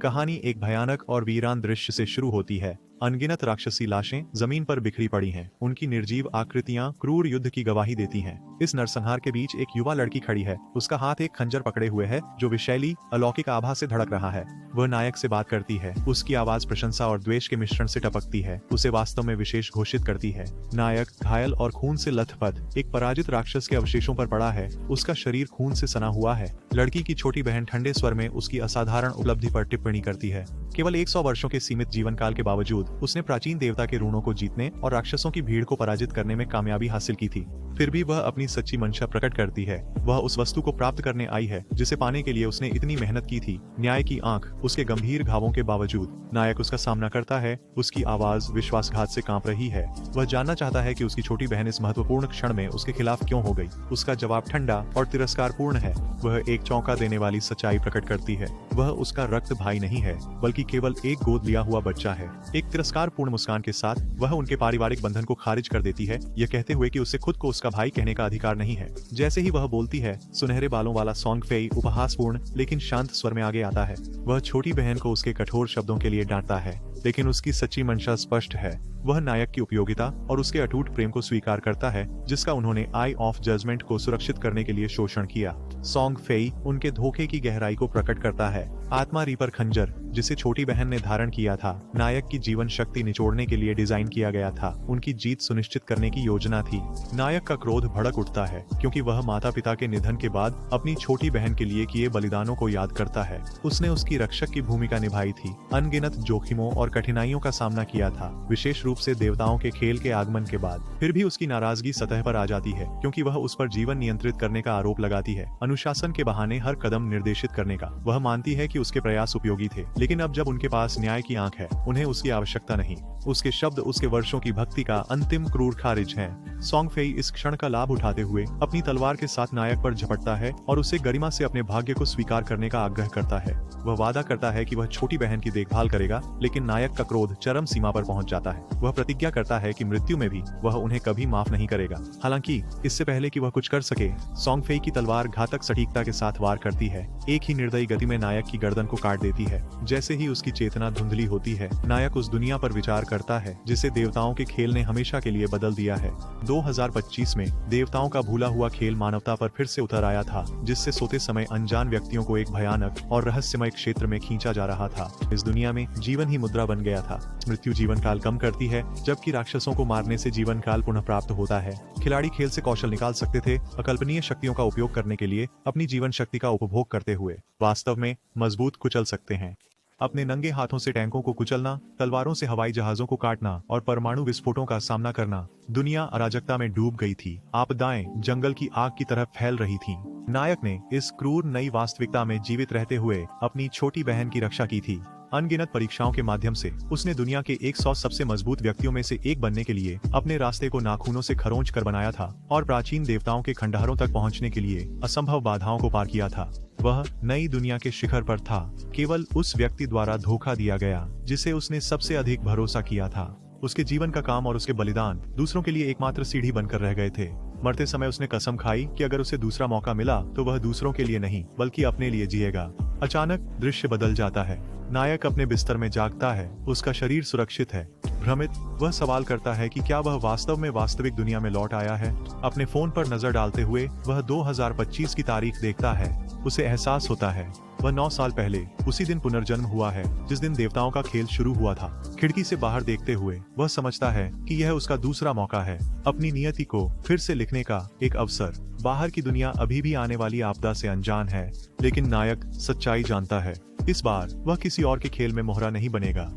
कहानी एक भयानक और वीरान दृश्य से शुरू होती है। अनगिनत राक्षसी लाशें जमीन पर बिखरी पड़ी हैं। उनकी निर्जीव आकृतियां क्रूर युद्ध की गवाही देती हैं। इस नरसंहार के बीच एक युवा लड़की खड़ी है। उसका हाथ एक खंजर पकड़े हुए है जो विषैली अलौकिक आभा से धड़क रहा है। वह नायक से बात करती है। उसकी आवाज प्रशंसा और द्वेष के मिश्रण से टपकती है। उसे वास्तव में विशेष घोषित करती है। नायक घायल और खून से लथपथ एक पराजित राक्षस के अवशेषों पर पड़ा है। उसका शरीर खून से सना हुआ है। लड़की की छोटी बहन ठंडे स्वर में उसकी असाधारण उपलब्धि पर टिप्पणी करती है। केवल 100 वर्षों के सीमित जीवन काल के बावजूद उसने प्राचीन देवता के ऋणों को जीतने और राक्षसों की भीड़ को पराजित करने में कामयाबी हासिल की थी। फिर भी वह अपनी सच्ची मंशा प्रकट करती है। वह उस वस्तु को प्राप्त करने आई है जिसे पाने के लिए उसने इतनी मेहनत की थी। न्याय की आंख उसके गंभीर घावों के बावजूद नायक उसका सामना करता है। उसकी आवाज विश्वासघात से कांप रही है। वह जानना चाहता है कि उसकी छोटी बहन इस महत्वपूर्ण क्षण में उसके खिलाफ क्यों हो गई। उसका जवाब ठंडा और तिरस्कारपूर्ण है। वह एक चौंका देने वाली सच्चाई प्रकट करती है। वह उसका रक्त भाई नहीं है बल्कि केवल एक गोद लिया हुआ बच्चा है। एक तिरस्कारपूर्ण मुस्कान के साथ वह उनके पारिवारिक बंधन को खारिज कर देती है, यह कहते हुए कि उसे खुद को उसका भाई कहने का अधिकार नहीं है। जैसे ही वह बोलती है, सुनहरे बालों वाला सॉन्ग फेई उपहासपूर्ण लेकिन शांत स्वर में आगे आता है। वह छोटी बहन को उसके कठोर शब्दों के लिए डांटता है, लेकिन उसकी सच्ची मंशा स्पष्ट है। वह नायक की उपयोगिता और उसके अटूट प्रेम को स्वीकार करता है जिसका उन्होंने आई ऑफ जजमेंट को सुरक्षित करने के लिए शोषण किया। सॉन्ग फेई उनके धोखे की गहराई को प्रकट करता है। आत्मा रीपर खंजर जिसे छोटी बहन ने धारण किया था, नायक की जीवन शक्ति निचोड़ने के लिए डिजाइन किया गया था। उनकी जीत सुनिश्चित करने की योजना थी। नायक का क्रोध भड़क उठता है क्योंकि वह माता पिता के निधन के बाद अपनी छोटी बहन के लिए किए बलिदानों को याद करता है। उसने उसकी रक्षक की भूमिका निभाई थी, अनगिनत जोखिमों और कठिनाइयों का सामना किया था, विशेष रूप से देवताओं के खेल के आगमन के बाद। फिर भी उसकी नाराजगी सतह पर आ जाती है क्योंकि वह उस पर जीवन नियंत्रित करने का आरोप लगाती है, अनुशासन के बहाने हर कदम निर्देशित करने का। वह मानती है कि उसके प्रयास उपयोगी थे, लेकिन अब जब उनके पास न्याय की आंख है, उन्हें उसकी आवश्यकता नहीं। उसके शब्द उसके वर्षों की भक्ति का अंतिम क्रूर खारिज है। सॉन्ग फेई इस क्षण का लाभ उठाते हुए अपनी तलवार के साथ नायक पर झपटता है और उसे गरिमा से अपने भाग्य को स्वीकार करने का आग्रह करता है। वह वादा करता है कि वह छोटी बहन की देखभाल करेगा, लेकिन नायक का क्रोध चरम सीमा पर पहुंच जाता है। वह प्रतिज्ञा करता है कि मृत्यु में भी वह उन्हें कभी माफ नहीं करेगा। हालांकि इससे पहले कि वह कुछ कर सके, सॉन्ग फेई की तलवार घातक सटीकता के साथ वार करती है। एक ही निर्दयी गति में नायक की गर्दन को काट देती है। जैसे ही उसकी चेतना धुंधली होती है, नायक उस दुनिया पर विचार करता है जिसे देवताओं के खेल ने हमेशा के लिए बदल दिया है। 2025 में देवताओं का भूला हुआ खेल मानवता पर फिर से उतर आया था, जिससे सोते समय अनजान व्यक्तियों को एक भयानक और रहस्यमय क्षेत्र में खींचा जा रहा था। इस दुनिया में जीवन ही मुद्रा बन गया था। मृत्यु जीवन काल कम करती है, जबकि राक्षसों को मारने से जीवन काल पुनः प्राप्त होता है। खिलाड़ी खेल से कौशल निकाल सकते थे, अकल्पनीय शक्तियों का उपयोग करने के लिए अपनी जीवन शक्ति का उपभोग करते हुए वास्तव में मजबूत कुचल सकते हैं। अपने नंगे हाथों से टैंकों को कुचलना, तलवारों से हवाई जहाजों को काटना और परमाणु विस्फोटों का सामना करना। दुनिया अराजकता में डूब गई थी। आपदाएं जंगल की आग की तरह फैल रही थीं। नायक ने इस क्रूर नई वास्तविकता में जीवित रहते हुए अपनी छोटी बहन की रक्षा की थी। अनगिनत परीक्षाओं के माध्यम से उसने दुनिया के 100 सबसे मजबूत व्यक्तियों में से एक बनने के लिए अपने रास्ते को नाखूनों से खरोंच कर बनाया था और प्राचीन देवताओं के खंडहरों तक पहुंचने के लिए असंभव बाधाओं को पार किया था। वह नई दुनिया के शिखर पर था, केवल उस व्यक्ति द्वारा धोखा दिया गया जिसे उसने सबसे अधिक भरोसा किया था। उसके जीवन का काम और उसके बलिदान दूसरों के लिए एकमात्र सीढ़ी बनकर रह गए थे। मरते समय उसने कसम खाई कि अगर उसे दूसरा मौका मिला तो वह दूसरों के लिए नहीं बल्कि अपने लिए जिएगा। अचानक दृश्य बदल जाता है। नायक अपने बिस्तर में जागता है। उसका शरीर सुरक्षित है। भ्रमित वह सवाल करता है कि क्या वह वास्तव में वास्तविक दुनिया में लौट आया है। अपने फोन पर नजर डालते हुए वह 2025 की तारीख देखता है। उसे एहसास होता है वह 9 साल पहले उसी दिन पुनर्जन्म हुआ है जिस दिन देवताओं का खेल शुरू हुआ था। खिड़की से बाहर देखते हुए वह समझता है कि यह उसका दूसरा मौका है, अपनी नियति को फिर से लिखने का एक अवसर। बाहर की दुनिया अभी भी आने वाली आपदा से अनजान है, लेकिन नायक सच्चाई जानता है। इस बार वह किसी और के खेल में मोहरा नहीं बनेगा।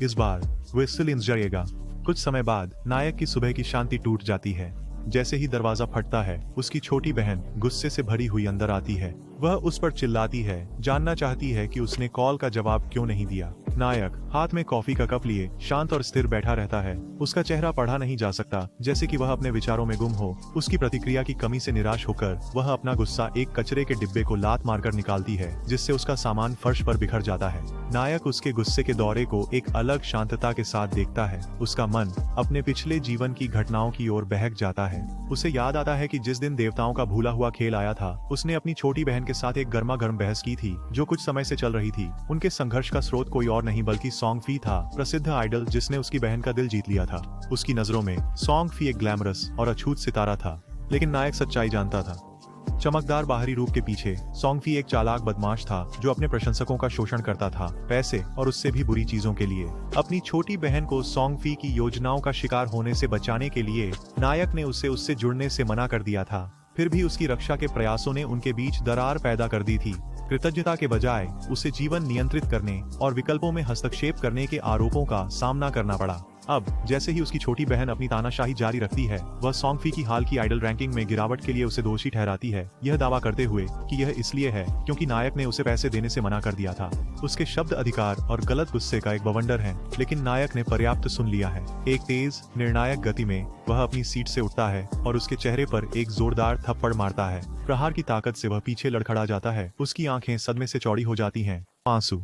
इस बार वह सिलिंज जाएगा। कुछ समय बाद नायक की सुबह की शांति टूट जाती है। जैसे ही दरवाजा फटता है, उसकी छोटी बहन गुस्से से भरी हुई अंदर आती है। वह उस पर चिल्लाती है, जानना चाहती है कि उसने कॉल का जवाब क्यों नहीं दिया। नायक हाथ में कॉफी का कप लिए शांत और स्थिर बैठा रहता है। उसका चेहरा पढ़ा नहीं जा सकता, जैसे कि वह अपने विचारों में गुम हो। उसकी प्रतिक्रिया की कमी से निराश होकर वह अपना गुस्सा एक कचरे के डिब्बे को लात मारकर निकालती है, जिससे उसका सामान फर्श पर बिखर जाता है। नायक उसके गुस्से के दौरे को एक अलग शांतता के साथ देखता है। उसका मन अपने पिछले जीवन की घटनाओं की ओर बहक जाता है। उसे याद आता है कि जिस दिन देवताओं का भूला हुआ खेल आया था, उसने अपनी छोटी बहन के साथ एक गर्मा गर्म बहस की थी, जो कुछ समय से चल रही थी। उनके संघर्ष का स्रोत कोई और नहीं बल्कि सोंग फी था, प्रसिद्ध आइडल जिसने उसकी बहन का दिल जीत लिया था। उसकी नजरों में सोंग फी एक ग्लैमरस और अछूत सितारा था, लेकिन नायक सच्चाई जानता था। चमकदार बाहरी रूप के पीछे सोंग फी एक चालाक बदमाश था, जो अपने प्रशंसकों का शोषण करता था, पैसे और उससे भी बुरी चीजों के लिए। अपनी छोटी बहन को सोंग फी की योजनाओं का शिकार होने से बचाने के लिए नायक ने उससे जुड़ने से मना कर दिया था। फिर भी उसकी रक्षा के प्रयासों ने उनके बीच दरार पैदा कर दी थी। कृतज्ञता के बजाय उसे जीवन नियंत्रित करने और विकल्पों में हस्तक्षेप करने के आरोपों का सामना करना पड़ा। अब जैसे ही उसकी छोटी बहन अपनी तानाशाही जारी रखती है, वह सोंग फी की हाल की आइडल रैंकिंग में गिरावट के लिए उसे दोषी ठहराती है, यह दावा करते हुए कि यह इसलिए है क्योंकि नायक ने उसे पैसे देने से मना कर दिया था। उसके शब्द अधिकार और गलत गुस्से का एक बवंडर है, लेकिन नायक ने पर्याप्त सुन लिया है। एक तेज निर्णायक गति में वह अपनी सीट से उठता है और उसके चेहरे पर एक जोरदार थप्पड़ मारता है। प्रहार की ताकत से वह पीछे लड़खड़ा जाता है। उसकी आंखें सदमे से चौड़ी हो जाती हैं। आंसू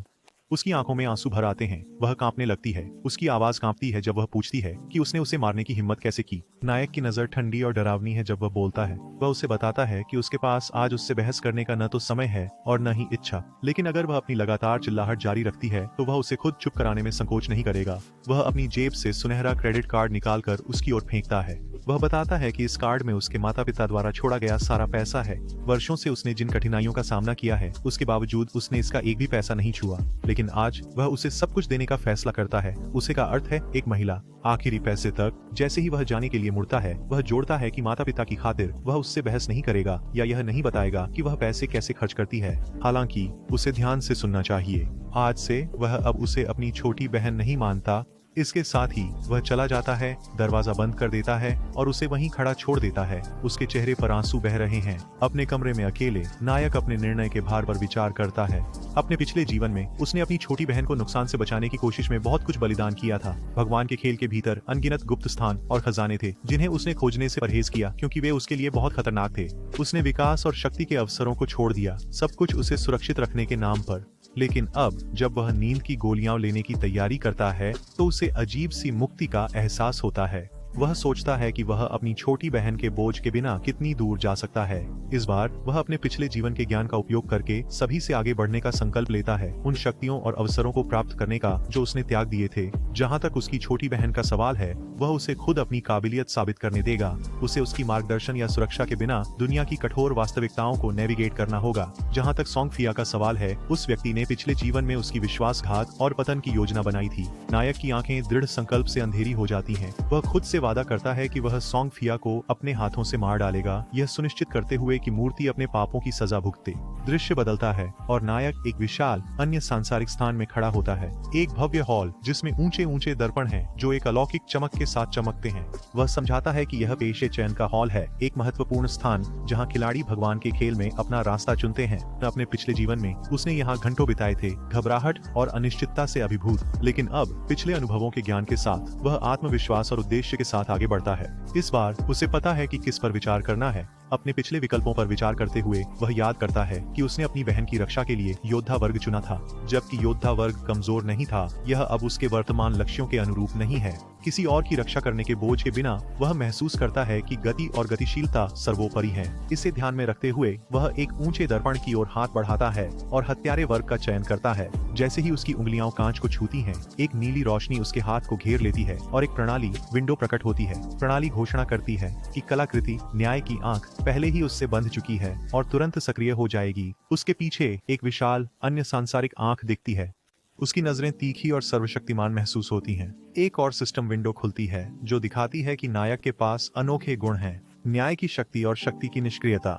उसकी आंखों में आंसू भर आते हैं। वह कांपने लगती है। उसकी आवाज कांपती है जब वह पूछती है कि उसने उसे मारने की हिम्मत कैसे की। नायक की नजर ठंडी और डरावनी है जब वह बोलता है। वह उसे बताता है कि उसके पास आज उससे बहस करने का न तो समय है और न ही इच्छा, लेकिन अगर वह अपनी लगातार चिल्लाहट जारी रखती है तो वह उसे खुद चुप कराने में संकोच नहीं करेगा। वह अपनी जेब से सुनहरा क्रेडिट कार्ड निकालकर उसकी ओर फेंकता है। वह बताता है कि इस कार्ड में उसके माता पिता द्वारा छोड़ा गया सारा पैसा है। वर्षों से उसने जिन कठिनाइयों का सामना किया है, उसके बावजूद उसने इसका एक भी पैसा नहीं छुआ, लेकिन आज वह उसे सब कुछ देने का फैसला करता है। उसे का अर्थ है एक महिला। आखिरी पैसे तक जैसे ही वह जाने के लिए मुड़ता है, वह जोड़ता है कि माता पिता की खातिर वह उससे बहस नहीं करेगा या यह नहीं बताएगा कि वह पैसे कैसे खर्च करती है। हालांकि उसे ध्यान से सुनना चाहिए। आज से वह अब उसे अपनी छोटी बहन नहीं मानता। इसके साथ ही वह चला जाता है, दरवाजा बंद कर देता है और उसे वहीं खड़ा छोड़ देता है। उसके चेहरे पर आंसू बह रहे हैं। अपने कमरे में अकेले नायक अपने निर्णय के भार पर विचार करता है। अपने पिछले जीवन में उसने अपनी छोटी बहन को नुकसान से बचाने की कोशिश में बहुत कुछ बलिदान किया था। भगवान के खेल के भीतर अनगिनत गुप्त स्थान और खजाने थे, जिन्हें उसने खोजने से परहेज किया क्योंकि वे उसके लिए बहुत खतरनाक थे। उसने विकास और शक्ति के अवसरों को छोड़ दिया, सब कुछ उसे सुरक्षित रखने के नाम पर। लेकिन अब जब वह नींद की गोलियां लेने की तैयारी करता है तो उसे अजीब सी मुक्ति का एहसास होता है। वह सोचता है कि वह अपनी छोटी बहन के बोझ के बिना कितनी दूर जा सकता है। इस बार वह अपने पिछले जीवन के ज्ञान का उपयोग करके सभी से आगे बढ़ने का संकल्प लेता है, उन शक्तियों और अवसरों को प्राप्त करने का जो उसने त्याग दिए थे। जहाँ तक उसकी छोटी बहन का सवाल है, वह उसे खुद अपनी काबिलियत साबित करने देगा। उसे उसकी मार्गदर्शन या सुरक्षा के बिना दुनिया की कठोर वास्तविकताओं को नेविगेट करना होगा। जहाँ तक सोंग फिया का सवाल है, उस व्यक्ति ने पिछले जीवन में उसकी विश्वासघात और पतन की योजना बनाई थी। नायक की आंखें दृढ़ संकल्प से अंधेरी हो जाती हैं। वह खुद से वादा करता है कि वह सोंग फिया को अपने हाथों से मार डालेगा, यह सुनिश्चित करते हुए कि मूर्ति अपने पापों की सजा भुगते। दृश्य बदलता है और नायक एक विशाल अन्य सांसारिक स्थान में खड़ा होता है। एक भव्य हॉल जिसमें ऊंचे ऊंचे दर्पण हैं, जो एक अलौकिक चमक के साथ चमकते हैं। वह समझाता है कि यह पेशे चयन का हॉल है, एक महत्वपूर्ण स्थान जहां खिलाड़ी भगवान के खेल में अपना रास्ता चुनते हैं। अपने पिछले जीवन में उसने यहाँ घंटों बिताए थे, घबराहट और अनिश्चितता से अभिभूत, लेकिन अब पिछले अनुभवों के ज्ञान के साथ वह आत्मविश्वास और उद्देश्य के साथ आगे बढ़ता है। इस बार उसे पता है कि किस पर विचार करना है। अपने पिछले विकल्पों पर विचार करते हुए वह याद करता है कि उसने अपनी बहन की रक्षा के लिए योद्धा वर्ग चुना था, जबकि योद्धा वर्ग कमजोर नहीं था। यह अब उसके वर्तमान लक्ष्यों के अनुरूप नहीं है। किसी और की रक्षा करने के बोझ के बिना वह महसूस करता है कि गति और गतिशीलता सर्वोपरि है। इसे ध्यान में रखते हुए वह एक ऊंचे दर्पण की ओर हाथ बढ़ाता है और हत्यारे वर्ग का चयन करता है। जैसे ही उसकी उंगलियां कांच को छूती हैं, एक नीली रोशनी उसके हाथ को घेर लेती है और एक प्रणाली विंडो प्रकट होती है। प्रणाली घोषणा करती है कि कलाकृति न्याय की आंख पहले ही उससे बंध चुकी है और तुरंत सक्रिय हो जाएगी। उसके पीछे एक विशाल अन्य सांसारिक आंख दिखती है। उसकी नजरें तीखी और सर्वशक्तिमान महसूस होती हैं। एक और सिस्टम विंडो खुलती है जो दिखाती है कि नायक के पास अनोखे गुण हैं, न्याय की शक्ति और शक्ति की निष्क्रियता।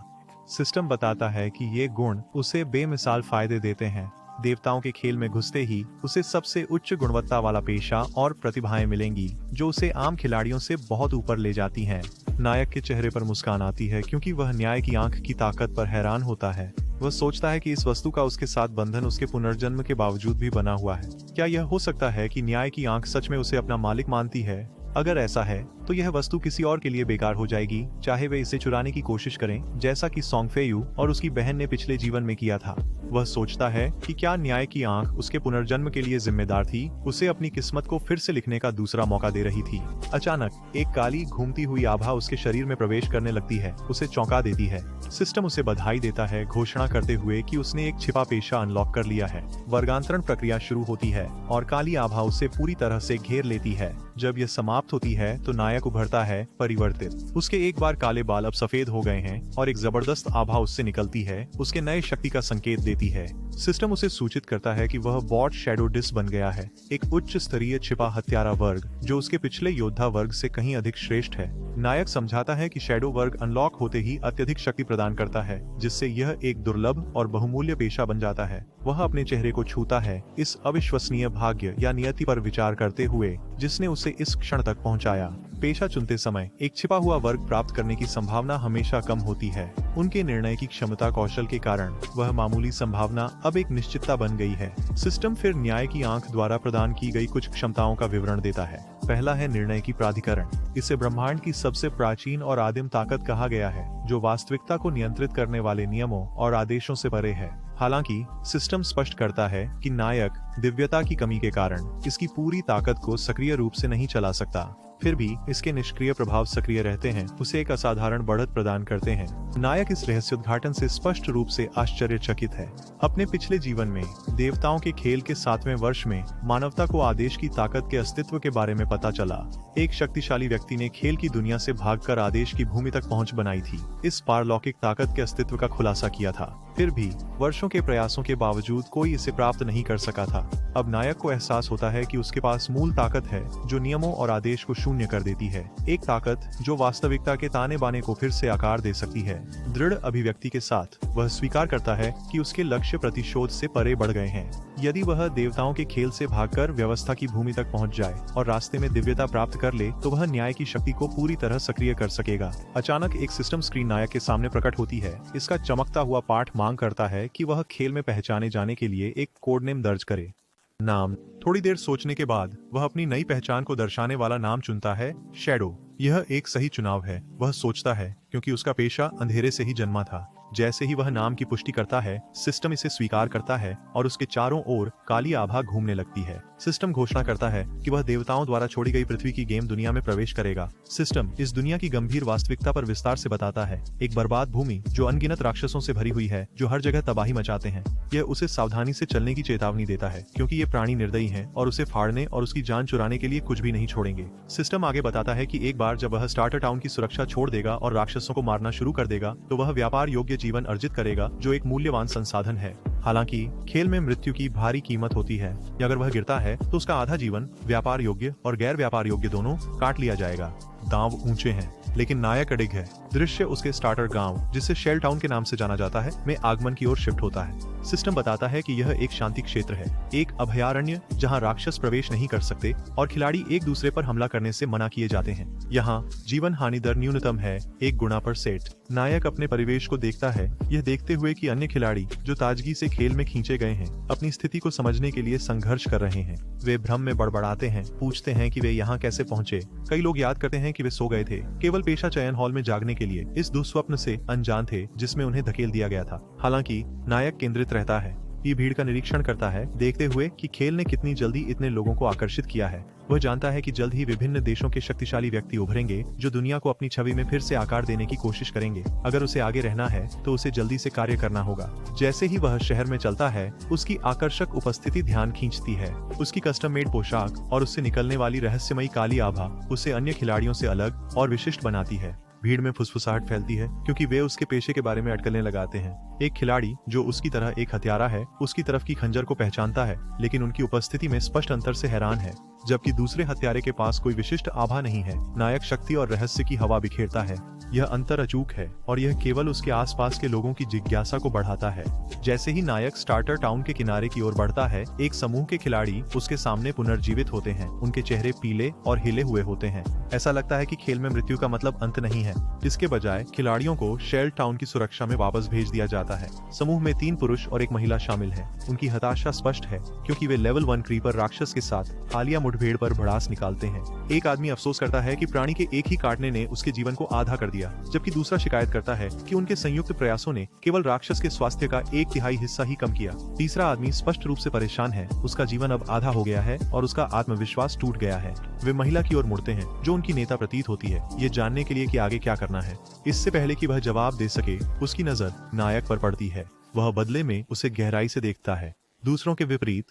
सिस्टम बताता है कि ये गुण उसे बेमिसाल फायदे देते हैं। देवताओं के खेल में घुसते ही उसे सबसे उच्च गुणवत्ता वाला पेशा और प्रतिभाएं मिलेंगी, जो उसे आम खिलाड़ियों से बहुत ऊपर ले जाती हैं। नायक के चेहरे पर मुस्कान आती है क्योंकि वह न्याय की आंख की ताकत पर हैरान होता है। वह सोचता है कि इस वस्तु का उसके साथ बंधन उसके पुनर्जन्म के बावजूद भी बना हुआ है। क्या यह हो सकता है कि न्याय की आंख सच में उसे अपना मालिक मानती है? अगर ऐसा है तो यह वस्तु किसी और के लिए बेकार हो जाएगी, चाहे वे इसे चुराने की कोशिश करें, जैसा कि सोंग फेयू और उसकी बहन ने पिछले जीवन में किया था। वह सोचता है कि क्या न्याय की आंख उसके पुनर्जन्म के लिए जिम्मेदार थी, उसे अपनी किस्मत को फिर से लिखने का दूसरा मौका दे रही थी। अचानक एक काली घूमती हुई आभा उसके शरीर में प्रवेश करने लगती है, उसे चौंका देती है। सिस्टम उसे बधाई देता है, घोषणा करते हुए कि उसने एक छिपा पेशा अनलॉक कर लिया है। वर्गांतरण प्रक्रिया शुरू होती है और काली आभा उसे पूरी तरह से घेर लेती है। जब यह समाप्त होती है तो नायक उभरता है परिवर्तित। उसके एक बार काले बाल अब सफेद हो गए हैं और एक जबरदस्त आभा उससे निकलती है, उसके नए शक्ति का संकेत देती है। सिस्टम उसे सूचित करता है कि वह बॉट शैडो डिस बन गया है, एक उच्च स्तरीय छिपा हत्यारा वर्ग जो उसके पिछले योद्धा वर्ग से कहीं अधिक श्रेष्ठ है। नायक समझाता है कि शैडो वर्ग अनलॉक होते ही अत्यधिक शक्ति प्रदान करता है, जिससे यह एक दुर्लभ और बहुमूल्य पेशा बन जाता है। वह अपने चेहरे को छूता है, इस अविश्वसनीय भाग्य या नियति पर विचार करते हुए जिसने उसे इस क्षण तक पहुंचाया। पेशा चुनते समय एक छिपा हुआ वर्ग प्राप्त करने की संभावना हमेशा कम होती है। उनके निर्णय की क्षमता कौशल के कारण वह मामूली संभावना अब एक निश्चितता बन गई है। सिस्टम फिर न्याय की आंख द्वारा प्रदान की गई कुछ क्षमताओं का विवरण देता है। पहला है निर्णय की प्राधिकरण। इसे ब्रह्मांड की सबसे प्राचीन और आदिम ताकत कहा गया है, जो वास्तविकता को नियंत्रित करने वाले नियमों और आदेशों से परे है। हालांकि सिस्टम स्पष्ट करता है कि नायक दिव्यता की कमी के कारण इसकी पूरी ताकत को सक्रिय रूप से नहीं चला सकता। फिर भी इसके निष्क्रिय प्रभाव सक्रिय रहते हैं, उसे एक असाधारण बढ़त प्रदान करते हैं। नायक इस रहस्योद्घाटन से स्पष्ट रूप से आश्चर्यचकित है। अपने पिछले जीवन में देवताओं के खेल के 7वें वर्ष में मानवता को आदेश की ताकत के अस्तित्व के बारे में पता चला। एक शक्तिशाली व्यक्ति ने खेल की दुनिया से भागकर आदेश की भूमि तक पहुंच बनाई थी, इस पारलौकिक ताकत के अस्तित्व का खुलासा किया था। फिर भी वर्षों के प्रयासों के बावजूद कोई इसे प्राप्त नहीं कर सका था। अब नायक को एहसास होता है कि उसके पास मूल ताकत है जो नियमों और आदेश को शून्य कर देती है, एक ताकत जो वास्तविकता के ताने बाने को फिर से आकार दे सकती है। दृढ़ अभिव्यक्ति के साथ वह स्वीकार करता है कि उसके लक्ष्य प्रतिशोध से परे बढ़ गए हैं। यदि वह देवताओं के खेल से भागकर व्यवस्था की भूमि तक पहुंच जाए और रास्ते में दिव्यता प्राप्त कर ले तो वह न्याय की शक्ति को पूरी तरह सक्रिय कर सकेगा। अचानक एक सिस्टम स्क्रीन नायक के सामने प्रकट होती है। इसका चमकता हुआ पाठ मांग करता है कि वह खेल में पहचाने जाने के लिए एक कोड नेम दर्ज करे। नाम। थोड़ी देर सोचने के बाद वह अपनी नई पहचान को दर्शाने वाला नाम चुनता है, शैडो। यह एक सही चुनाव है, वह सोचता है, क्योंकि उसका पेशा अंधेरे से ही जन्मा था। जैसे ही वह नाम की पुष्टि करता है, सिस्टम इसे स्वीकार करता है और उसके चारों ओर काली आभा घूमने लगती है। सिस्टम घोषणा करता है कि वह देवताओं द्वारा छोड़ी गई पृथ्वी की गेम दुनिया में प्रवेश करेगा। सिस्टम इस दुनिया की गंभीर वास्तविकता पर विस्तार से बताता है, एक बर्बाद भूमि जो अनगिनत राक्षसों से भरी हुई है, जो हर जगह तबाही मचाते हैं। यह उसे सावधानी से चलने की चेतावनी देता है, क्योंकि ये प्राणी निर्दयी हैं और उसे फाड़ने और उसकी जान चुराने के लिए कुछ भी नहीं छोड़ेंगे। सिस्टम आगे बताता है कि एक बार जब वह स्टार्टर टाउन की सुरक्षा छोड़ देगा और राक्षसों को मारना शुरू कर देगा, तो वह व्यापार योग्य जीवन अर्जित करेगा, जो एक मूल्यवान संसाधन है। हालांकि खेल में मृत्यु की भारी कीमत होती है। अगर वह गिरता है तो उसका आधा जीवन व्यापार योग्य और गैर व्यापार योग्य दोनों काट लिया जाएगा। दांव ऊंचे हैं, लेकिन नायक अडिग है। दृश्य उसके स्टार्टर गांव, जिसे शेल टाउन के नाम से जाना जाता है, में आगमन की ओर शिफ्ट होता है। सिस्टम बताता है कि यह एक शांति क्षेत्र है, एक अभयारण्य जहां राक्षस प्रवेश नहीं कर सकते और खिलाड़ी एक दूसरे पर हमला करने से मना किए जाते हैं। यहाँ जीवन हानि दर न्यूनतम है, 1 गुना पर सेट। नायक अपने परिवेश को देखता है, यह देखते हुए कि अन्य खिलाड़ी जो ताजगी से खेल में खींचे गए हैं, अपनी स्थिति को समझने के लिए संघर्ष कर रहे हैं। वे भ्रम में बड़बड़ाते हैं, पूछते हैं कि वे यहाँ कैसे पहुँचे। कई लोग याद करते हैं कि वे सो गए थे, केवल पेशा चयन हॉल में जागने के लिए इस दुस्वप्न से अनजान थे जिसमें उन्हें धकेल दिया गया था। हालांकि नायक केंद्रित रहता है, ये भीड़ का निरीक्षण करता है, देखते हुए कि खेल ने कितनी जल्दी इतने लोगों को आकर्षित किया है। वह जानता है कि जल्द ही विभिन्न देशों के शक्तिशाली व्यक्ति उभरेंगे जो दुनिया को अपनी छवि में फिर से आकार देने की कोशिश करेंगे। अगर उसे आगे रहना है तो उसे जल्दी से कार्य करना होगा। जैसे ही वह शहर में चलता है, उसकी आकर्षक उपस्थिति ध्यान खींचती है। उसकी कस्टम मेड पोशाक और उससे निकलने वाली रहस्यमयी काली आभा उसे अन्य खिलाड़ियों से अलग और विशिष्ट बनाती है। भीड़ में फुसफुसाहट फैलती है, क्योंकि वे उसके पेशे के बारे में अटकलें लगाते हैं। एक खिलाड़ी जो उसकी तरह एक हत्यारा है, उसकी तरफ की खंजर को पहचानता है, लेकिन उनकी उपस्थिति में स्पष्ट अंतर से हैरान है। जबकि दूसरे हत्यारे के पास कोई विशिष्ट आभा नहीं है। नायक शक्ति और रहस्य की हवा बिखेरता है। यह अंतर अचूक है और यह केवल उसके आसपास के लोगों की जिज्ञासा को बढ़ाता है। जैसे ही नायक स्टार्टर टाउन के किनारे की ओर बढ़ता है, एक समूह के खिलाड़ी उसके सामने पुनर्जीवित होते हैं। उनके चेहरे पीले और हिले हुए होते हैं। ऐसा लगता है कि खेल में मृत्यु का मतलब अंत नहीं है। इसके बजाय खिलाड़ियों को शेल टाउन की सुरक्षा में वापस भेज दिया जाता है। समूह में 3 पुरुष और एक महिला शामिल है। उनकी हताशा स्पष्ट है क्योंकि वे लेवल 1 क्रीपर राक्षस के साथ हालिया मुठभेड़ पर भड़ास निकालते हैं। एक आदमी अफसोस करता है कि प्राणी के एक ही काटने ने उसके जीवन को आधा कर दिया, जबकि दूसरा शिकायत करता है कि उनके संयुक्त प्रयासों ने केवल राक्षस के स्वास्थ्य का 1/3 हिस्सा ही कम किया। तीसरा आदमी स्पष्ट रूप से परेशान है। उसका जीवन अब आधा हो गया है और उसका आत्मविश्वास टूट गया है। वे महिला की ओर मुड़ते हैं, जो उनकी नेता प्रतीत होती है, ये जानने के लिए कि आगे क्या करना है। इससे पहले कि वह जवाब दे सके, उसकी नजर नायक पर पड़ती है। वह बदले में उसे गहराई से देखता है। दूसरों के विपरीत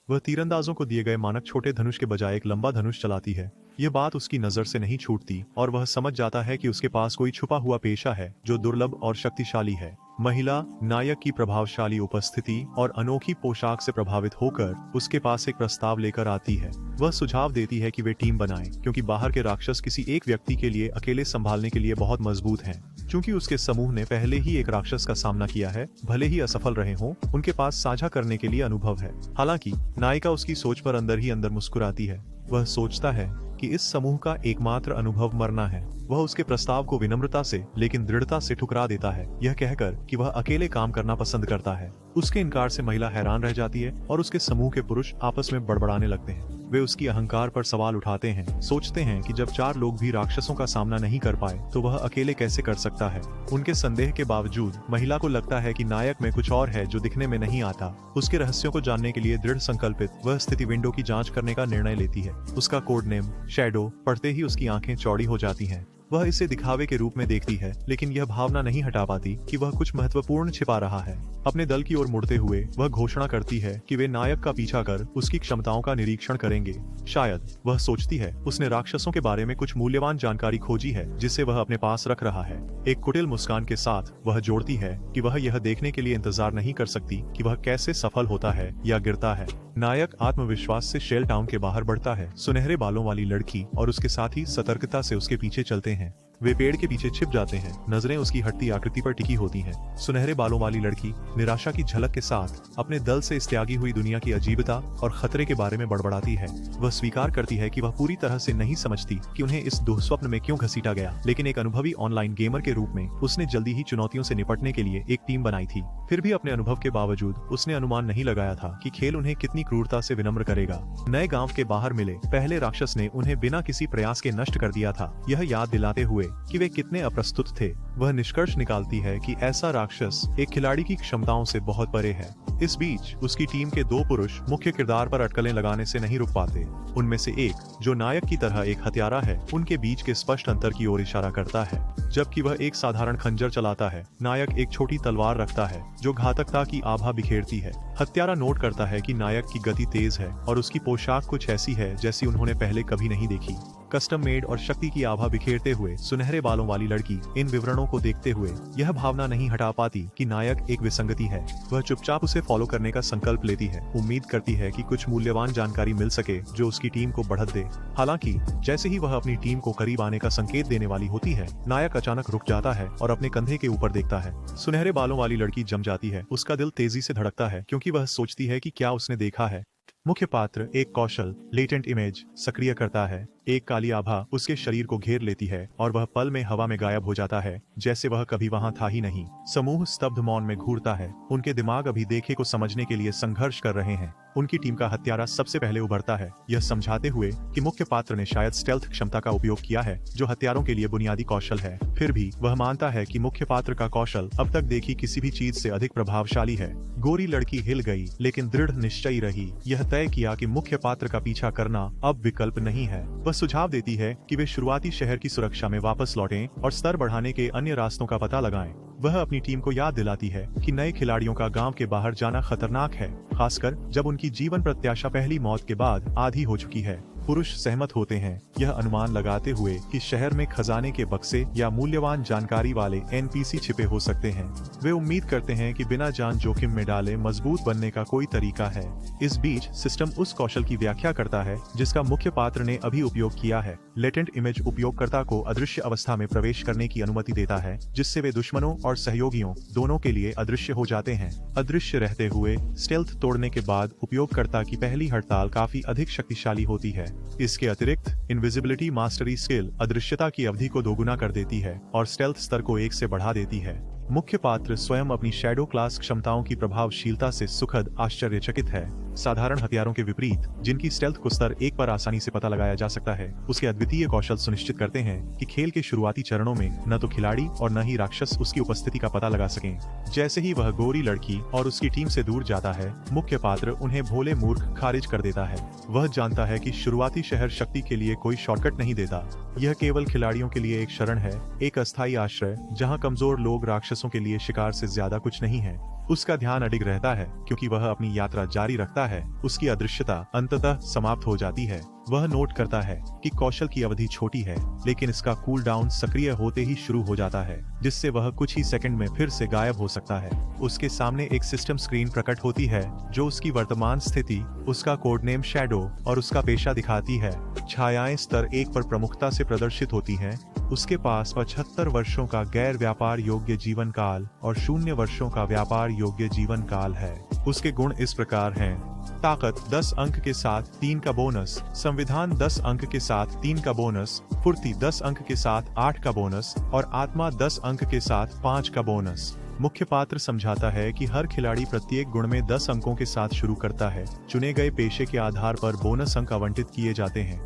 वह तीरंदाजों को दिए गए मानक छोटे धनुष के बजाय एक लंबा धनुष चलाती है। यह बात उसकी नजर से नहीं छूटती और वह समझ जाता है कि उसके पास कोई छुपा हुआ पेशा है जो दुर्लभ और शक्तिशाली है। महिला नायक की प्रभावशाली उपस्थिति और अनोखी पोशाक से प्रभावित होकर उसके पास एक प्रस्ताव लेकर आती है। वह सुझाव देती है कि वे टीम बनाएं, क्योंकि बाहर के राक्षस किसी एक व्यक्ति के लिए अकेले संभालने के लिए बहुत मजबूत हैं। क्योंकि उसके समूह ने पहले ही एक राक्षस का सामना किया है, भले ही असफल रहे हों, उनके पास साझा करने के लिए अनुभव है। हालांकि नायिका उसकी सोच पर अंदर ही अंदर मुस्कुराती है। वह सोचता है कि इस समूह का एकमात्र अनुभव मरना है। वह उसके प्रस्ताव को विनम्रता से लेकिन दृढ़ता से ठुकरा देता है, यह कहकर कि वह अकेले काम करना पसंद करता है। उसके इनकार से महिला हैरान रह जाती है और उसके समूह के पुरुष आपस में बड़बड़ाने लगते हैं। वे उसकी अहंकार पर सवाल उठाते हैं, सोचते हैं कि जब 4 लोग भी राक्षसों का सामना नहीं कर पाए तो वह अकेले कैसे कर सकता है। उनके संदेह के बावजूद महिला को लगता है कि नायक में कुछ और है जो दिखने में नहीं आता। उसके रहस्यों को जानने के लिए दृढ़ संकल्पित वह स्थिति विंडो की जांच करने का निर्णय लेती है। उसका कोड नेम शैडो पढ़ते ही उसकी आंखें चौड़ी हो जाती हैं। वह इसे दिखावे के रूप में देखती है, लेकिन यह भावना नहीं हटा पाती कि वह कुछ महत्वपूर्ण छिपा रहा है। अपने दल की ओर मुड़ते हुए वह घोषणा करती है कि वे नायक का पीछा कर उसकी क्षमताओं का निरीक्षण करेंगे। शायद वह सोचती है उसने राक्षसों के बारे में कुछ मूल्यवान जानकारी खोजी है जिसे वह अपने पास रख रहा है। एक कुटिल मुस्कान के साथ वह जोड़ती है कि वह यह देखने के लिए इंतजार नहीं कर सकती कि वह कैसे सफल होता है या गिरता है। नायक आत्मविश्वास से शेल टाउन के बाहर बढ़ता है। सुनहरे बालों वाली लड़की और उसके साथी सतर्कता से उसके पीछे चलते हैं। वे पेड़ के पीछे छिप जाते हैं। नजरें उसकी हटती आकृति पर टिकी होती हैं। सुनहरे बालों वाली लड़की निराशा की झलक के साथ अपने दल से इस त्यागी हुई दुनिया की अजीबता और खतरे के बारे में बड़बड़ाती है। वह स्वीकार करती है कि वह पूरी तरह से नहीं समझती कि उन्हें इस दुःस्वप्न में क्यों घसीटा गया, लेकिन एक अनुभवी ऑनलाइन गेमर के रूप में उसने जल्दी ही चुनौतियों से निपटने के लिए एक टीम बनाई थी। फिर भी अपने अनुभव के बावजूद उसने अनुमान नहीं लगाया था कि खेल उन्हें कितनी क्रूरता से विनम्र करेगा। नए गांव के बाहर मिले पहले राक्षस ने उन्हें बिना किसी प्रयास के नष्ट कर दिया था, यह याद दिलाते हुए कि वे कितने अप्रस्तुत थे। वह निष्कर्ष निकालती है कि ऐसा राक्षस एक खिलाड़ी की क्षमताओं से बहुत परे है। इस बीच उसकी टीम के 2 पुरुष मुख्य किरदार पर अटकलें लगाने से नहीं रुक पाते। उनमें से एक, जो नायक की तरह एक हत्यारा है, उनके बीच के स्पष्ट अंतर की ओर इशारा करता है। जबकि वह एक साधारण खंजर चलाता है, नायक एक छोटी तलवार रखता है जो घातकता की आभा बिखेरती है। हत्यारा नोट करता है कि नायक की गति तेज है और उसकी पोशाक कुछ ऐसी है जैसी उन्होंने पहले कभी नहीं देखी। कस्टम मेड और शक्ति की आभा बिखेरते हुए सुनहरे बालों वाली लड़की इन विवरणों को देखते हुए यह भावना नहीं हटा पाती कि नायक एक विसंगति है। वह चुपचाप उसे फॉलो करने का संकल्प लेती है, उम्मीद करती है कि कुछ मूल्यवान जानकारी मिल सके जो उसकी टीम को बढ़त दे। हालांकि जैसे ही वह अपनी टीम को करीब आने का संकेत देने वाली होती है, नायक अचानक रुक जाता है और अपने कंधे के ऊपर देखता है। सुनहरे बालों वाली लड़की जम जाती है। उसका दिल तेजी से धड़कता है क्योंकि वह सोचती है कि क्या उसने देखा है। मुख्य पात्र एक कौशल लेटेंट इमेज सक्रिय करता है। एक काली आभा उसके शरीर को घेर लेती है और वह पल में हवा में गायब हो जाता है, जैसे वह कभी वहां था ही नहीं। समूह स्तब्ध मौन में घूरता है। उनके दिमाग अभी देखे को समझने के लिए संघर्ष कर रहे हैं। उनकी टीम का हत्यारा सबसे पहले उभरता है, यह समझाते हुए कि मुख्य पात्र ने शायद स्टेल्थ क्षमता का उपयोग किया है, जो हत्यारों के लिए बुनियादी कौशल है। फिर भी वह मानता है कि मुख्य पात्र का कौशल अब तक देखी किसी भी चीज से अधिक प्रभावशाली है। गोरी लड़की हिल गई, लेकिन दृढ़ निश्चयी रही। यह तय किया कि मुख्य पात्र का पीछा करना अब विकल्प नहीं है। वह सुझाव देती है कि वे शुरुआती शहर की सुरक्षा में वापस लौटें और स्तर बढ़ाने के अन्य रास्तों का पता लगाएं। वह अपनी टीम को याद दिलाती है कि नए खिलाड़ियों का गांव के बाहर जाना खतरनाक है, खासकर जब उनकी जीवन प्रत्याशा पहली मौत के बाद आधी हो चुकी है। पुरुष सहमत होते हैं, यह अनुमान लगाते हुए कि शहर में खजाने के बक्से या मूल्यवान जानकारी वाले NPC छिपे हो सकते हैं। वे उम्मीद करते हैं कि बिना जान जोखिम में डाले मजबूत बनने का कोई तरीका है। इस बीच सिस्टम उस कौशल की व्याख्या करता है जिसका मुख्य पात्र ने अभी उपयोग किया है। लेटेंट इमेज उपयोगकर्ता को अदृश्य अवस्था में प्रवेश करने की अनुमति देता है, जिससे वे दुश्मनों और सहयोगियों दोनों के लिए अदृश्य हो जाते हैं। अदृश्य रहते हुए स्टेल्थ तोड़ने के बाद उपयोगकर्ता की पहली हड़ताल काफी अधिक शक्तिशाली होती है। इसके अतिरिक्त इनविजिबिलिटी मास्टरी स्किल अदृश्यता की अवधि को दोगुना कर देती है और स्टेल्थ स्तर को 1 से बढ़ा देती है। मुख्य पात्र स्वयं अपनी शैडो क्लास क्षमताओं की प्रभावशीलता से सुखद आश्चर्यचकित है। साधारण हथियारों के विपरीत, जिनकी स्टेल्थ को स्तर 1 पर आसानी से पता लगाया जा सकता है, उसके अद्वितीय कौशल सुनिश्चित करते हैं कि खेल के शुरुआती चरणों में न तो खिलाड़ी और न ही राक्षस उसकी उपस्थिति का पता लगा सकें। जैसे ही वह गोरी लड़की और उसकी टीम से दूर जाता है, मुख्य पात्र उन्हें भोले मूर्ख खारिज कर देता है। वह जानता है कि शुरुआती शहर शक्ति के लिए कोई शॉर्टकट नहीं देता। यह केवल खिलाड़ियों के लिए एक शरण है, एक अस्थायी आश्रय, जहाँ कमजोर लोग राक्षसों के लिए शिकार से ज्यादा कुछ नहीं है। उसका ध्यान अडिग रहता है क्योंकि वह अपनी यात्रा जारी रखता है। उसकी अदृश्यता अंततः समाप्त हो जाती है। वह नोट करता है कि कौशल की अवधि छोटी है, लेकिन इसका कूल डाउन सक्रिय होते ही शुरू हो जाता है, जिससे वह कुछ ही सेकंड में फिर से गायब हो सकता है। उसके सामने एक सिस्टम स्क्रीन प्रकट होती है जो उसकी वर्तमान स्थिति, उसका कोड नेम शैडो और उसका पेशा दिखाती है। छायाएं स्तर 1 पर प्रमुखता से प्रदर्शित होती हैं। उसके पास 75 वर्षों का गैर व्यापार योग्य जीवन काल और 0 वर्षों का व्यापार योग्य जीवन काल है। उसके गुण इस प्रकार हैं: ताकत 10 अंक के साथ 3 का बोनस, संविधान 10 अंक के साथ 3 का बोनस, फुर्ती 10 अंक के साथ 8 का बोनस और आत्मा 10 अंक के साथ 5 का बोनस। मुख्य पात्र समझाता है कि हर खिलाड़ी प्रत्येक गुण में 10 अंकों के साथ शुरू करता है। चुने गए पेशे के आधार पर बोनस अंक आवंटित किए जाते हैं।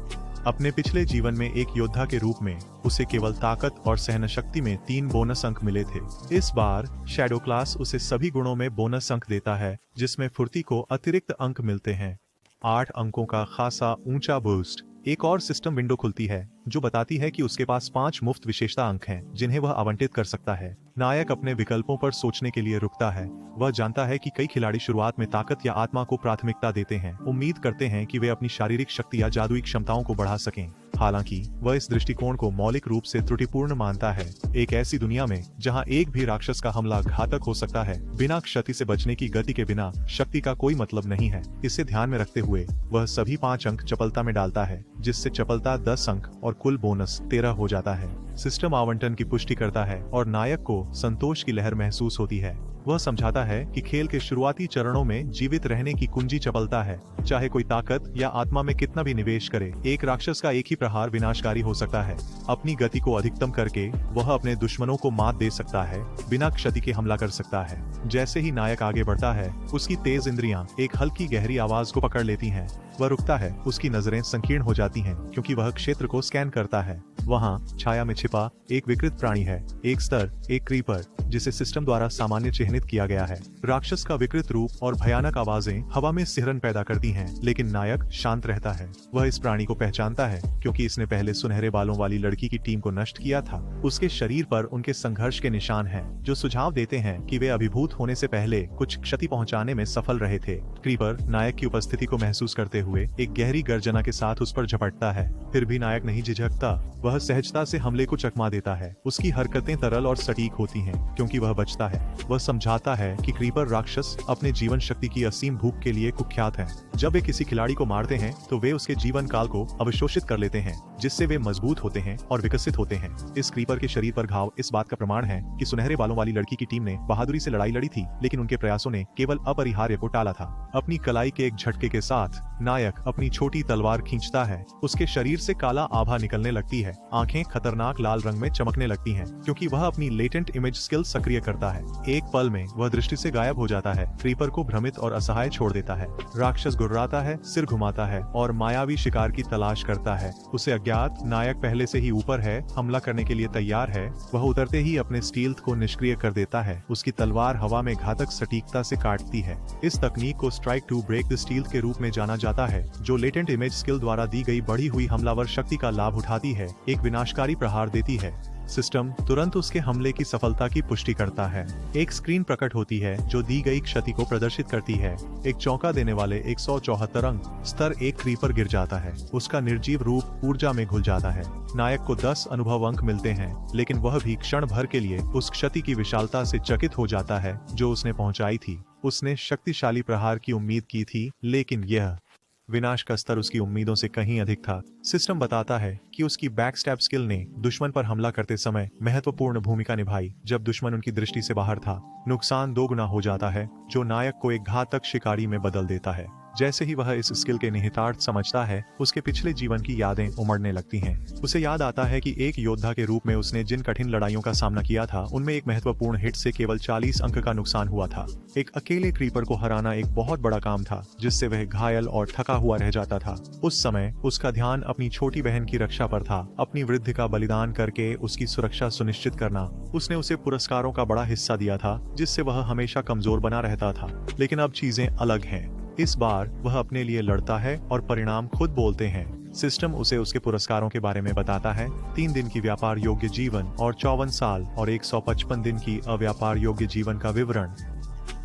अपने पिछले जीवन में एक योद्धा के रूप में उसे केवल ताकत और सहनशक्ति में 3 बोनस अंक मिले थे। इस बार शैडो क्लास उसे सभी गुणों में बोनस अंक देता है, जिसमें फुर्ती को अतिरिक्त अंक मिलते हैं। 8 अंकों का खासा ऊंचा बूस्ट। एक और सिस्टम विंडो खुलती है जो बताती है कि उसके पास 5 मुफ्त विशेषता अंक हैं जिन्हें वह आवंटित कर सकता है। नायक अपने विकल्पों पर सोचने के लिए रुकता है। वह जानता है कि कई खिलाड़ी शुरुआत में ताकत या आत्मा को प्राथमिकता देते हैं, उम्मीद करते हैं कि वे अपनी शारीरिक शक्ति या जादुई क्षमताओं को बढ़ा सकें। हालांकि वह इस दृष्टिकोण को मौलिक रूप से त्रुटिपूर्ण मानता है। एक ऐसी दुनिया में जहां एक भी राक्षस का हमला घातक हो सकता है, बिना क्षति से बचने की गति के बिना शक्ति का कोई मतलब नहीं है। इसे ध्यान में रखते हुए वह सभी 5 अंक चपलता में डालता है, जिससे चपलता 10 अंक और कुल बोनस 13 हो जाता है। सिस्टम आवंटन की पुष्टि करता है और नायक को संतोष की लहर महसूस होती है। वह समझाता है कि खेल के शुरुआती चरणों में जीवित रहने की कुंजी चपलता है। चाहे कोई ताकत या आत्मा में कितना भी निवेश करे, एक राक्षस का एक ही प्रहार विनाशकारी हो सकता है। अपनी गति को अधिकतम करके वह अपने दुश्मनों को मात दे सकता है, बिना क्षति के हमला कर सकता है। जैसे ही नायक आगे बढ़ता है, उसकी तेज इंद्रियां एक हल्की गहरी आवाज को पकड़ लेती हैं। वह रुकता है, उसकी नजरें संकीर्ण हो जाती हैं क्योंकि वह क्षेत्र को स्कैन करता है। वहाँ छाया में छिपा एक विकृत प्राणी है, एक स्तर, एक क्रीपर, जिसे सिस्टम द्वारा सामान्य चिन्हित किया गया है। राक्षस का विकृत रूप और भयानक आवाजें हवा में सिहरन पैदा करती हैं, लेकिन नायक शांत रहता है। वह इस प्राणी को पहचानता है क्योंकि इसने पहले सुनहरे बालों वाली लड़की की टीम को नष्ट किया था। उसके शरीर पर उनके संघर्ष के निशान हैं, जो सुझाव देते हैं कि वे अभिभूत होने से पहले कुछ क्षति पहुंचाने में सफल रहे थे। क्रीपर नायक की उपस्थिति को महसूस करते हुए एक गहरी गर्जना के साथ उस पर झपटता है। फिर भी नायक नहीं झिझकता। वह सहजता से हमले को चकमा देता है। उसकी हरकतें तरल और सटीक होती हैं क्योंकि वह बचता है। वह समझाता है कि क्रीपर राक्षस अपने जीवन शक्ति की असीम भूख के लिए कुख्यात हैं। जब वे किसी खिलाड़ी को मारते हैं तो वे उसके जीवन काल को अवशोषित कर लेते हैं, जिससे वे मजबूत होते हैं और विकसित होते हैं। इस क्रीपर के शरीर पर घाव इस बात का प्रमाण है कि सुनहरे बालों वाली लड़की की टीम ने बहादुरी से लड़ाई लड़ी थी, लेकिन उनके प्रयासों ने केवल अपरिहार्य को टाला था। अपनी कलाई के एक झटके के साथ नायक अपनी छोटी तलवार खींचता है। उसके शरीर से काला आभा निकलने लगती है। आंखें खतरनाक लाल रंग में चमकने लगती हैं क्योंकि वह अपनी लेटेंट इमेज स्किल सक्रिय करता है। एक पल में वह दृष्टि से गायब हो जाता है, क्रीपर को भ्रमित और असहाय छोड़ देता है। राक्षस गुर्राता है, सिर घुमाता है और मायावी शिकार की तलाश करता है। उसे अज्ञात नायक पहले से ही ऊपर है, हमला करने के लिए तैयार है। वह उतरते ही अपने स्टील्थ को निष्क्रिय कर देता है। उसकी तलवार हवा में घातक सटीकता से काटती है। इस तकनीक को strike to break the stealth के रूप में जाना जाता है, जो लेटेंट इमेज स्किल द्वारा दी गई बढ़ी हुई हमलावर शक्ति का लाभ उठाती है, एक विनाशकारी प्रहार देती है। सिस्टम तुरंत उसके हमले की सफलता की पुष्टि करता है। एक स्क्रीन प्रकट होती है जो दी गई क्षति को प्रदर्शित करती है। एक चौंका देने वाले 174 अंक स्तर एक क्रीपर गिर जाता है। उसका निर्जीव रूप ऊर्जा में घुल जाता है। नायक को 10 अनुभव अंक मिलते हैं, लेकिन वह भी क्षण भर के लिए उस क्षति की विशालता से चकित हो जाता है जो उसने पहुंचाई थी। उसने शक्तिशाली प्रहार की उम्मीद की थी, लेकिन यह विनाश का स्तर उसकी उम्मीदों से कहीं अधिक था। सिस्टम बताता है कि उसकी बैकस्टैब स्किल ने दुश्मन पर हमला करते समय महत्वपूर्ण भूमिका निभाई। जब दुश्मन उनकी दृष्टि से बाहर था, नुकसान दोगुना हो जाता है, जो नायक को एक घातक शिकारी में बदल देता है। जैसे ही वह इस स्किल के निहितार्थ समझता है, उसके पिछले जीवन की यादें उमड़ने लगती हैं। उसे याद आता है कि एक योद्धा के रूप में उसने जिन कठिन लड़ाइयों का सामना किया था, उनमें एक महत्वपूर्ण हिट से केवल 40 अंक का नुकसान हुआ था। एक अकेले क्रीपर को हराना एक बहुत बड़ा काम था, जिससे वह घायल और थका हुआ रह जाता था। उस समय उसका ध्यान अपनी छोटी बहन की रक्षा पर था, अपनी वृद्धि का बलिदान करके उसकी सुरक्षा सुनिश्चित करना। उसने उसे पुरस्कारों का बड़ा हिस्सा दिया था, जिससे वह हमेशा कमजोर बना रहता था। लेकिन अब चीजें अलग हैं। इस बार वह अपने लिए लड़ता है और परिणाम खुद बोलते हैं। सिस्टम उसे उसके पुरस्कारों के बारे में बताता है। 3 दिन की व्यापार योग्य जीवन और 54 साल और 155 दिन की अव्यापार योग्य जीवन का विवरण।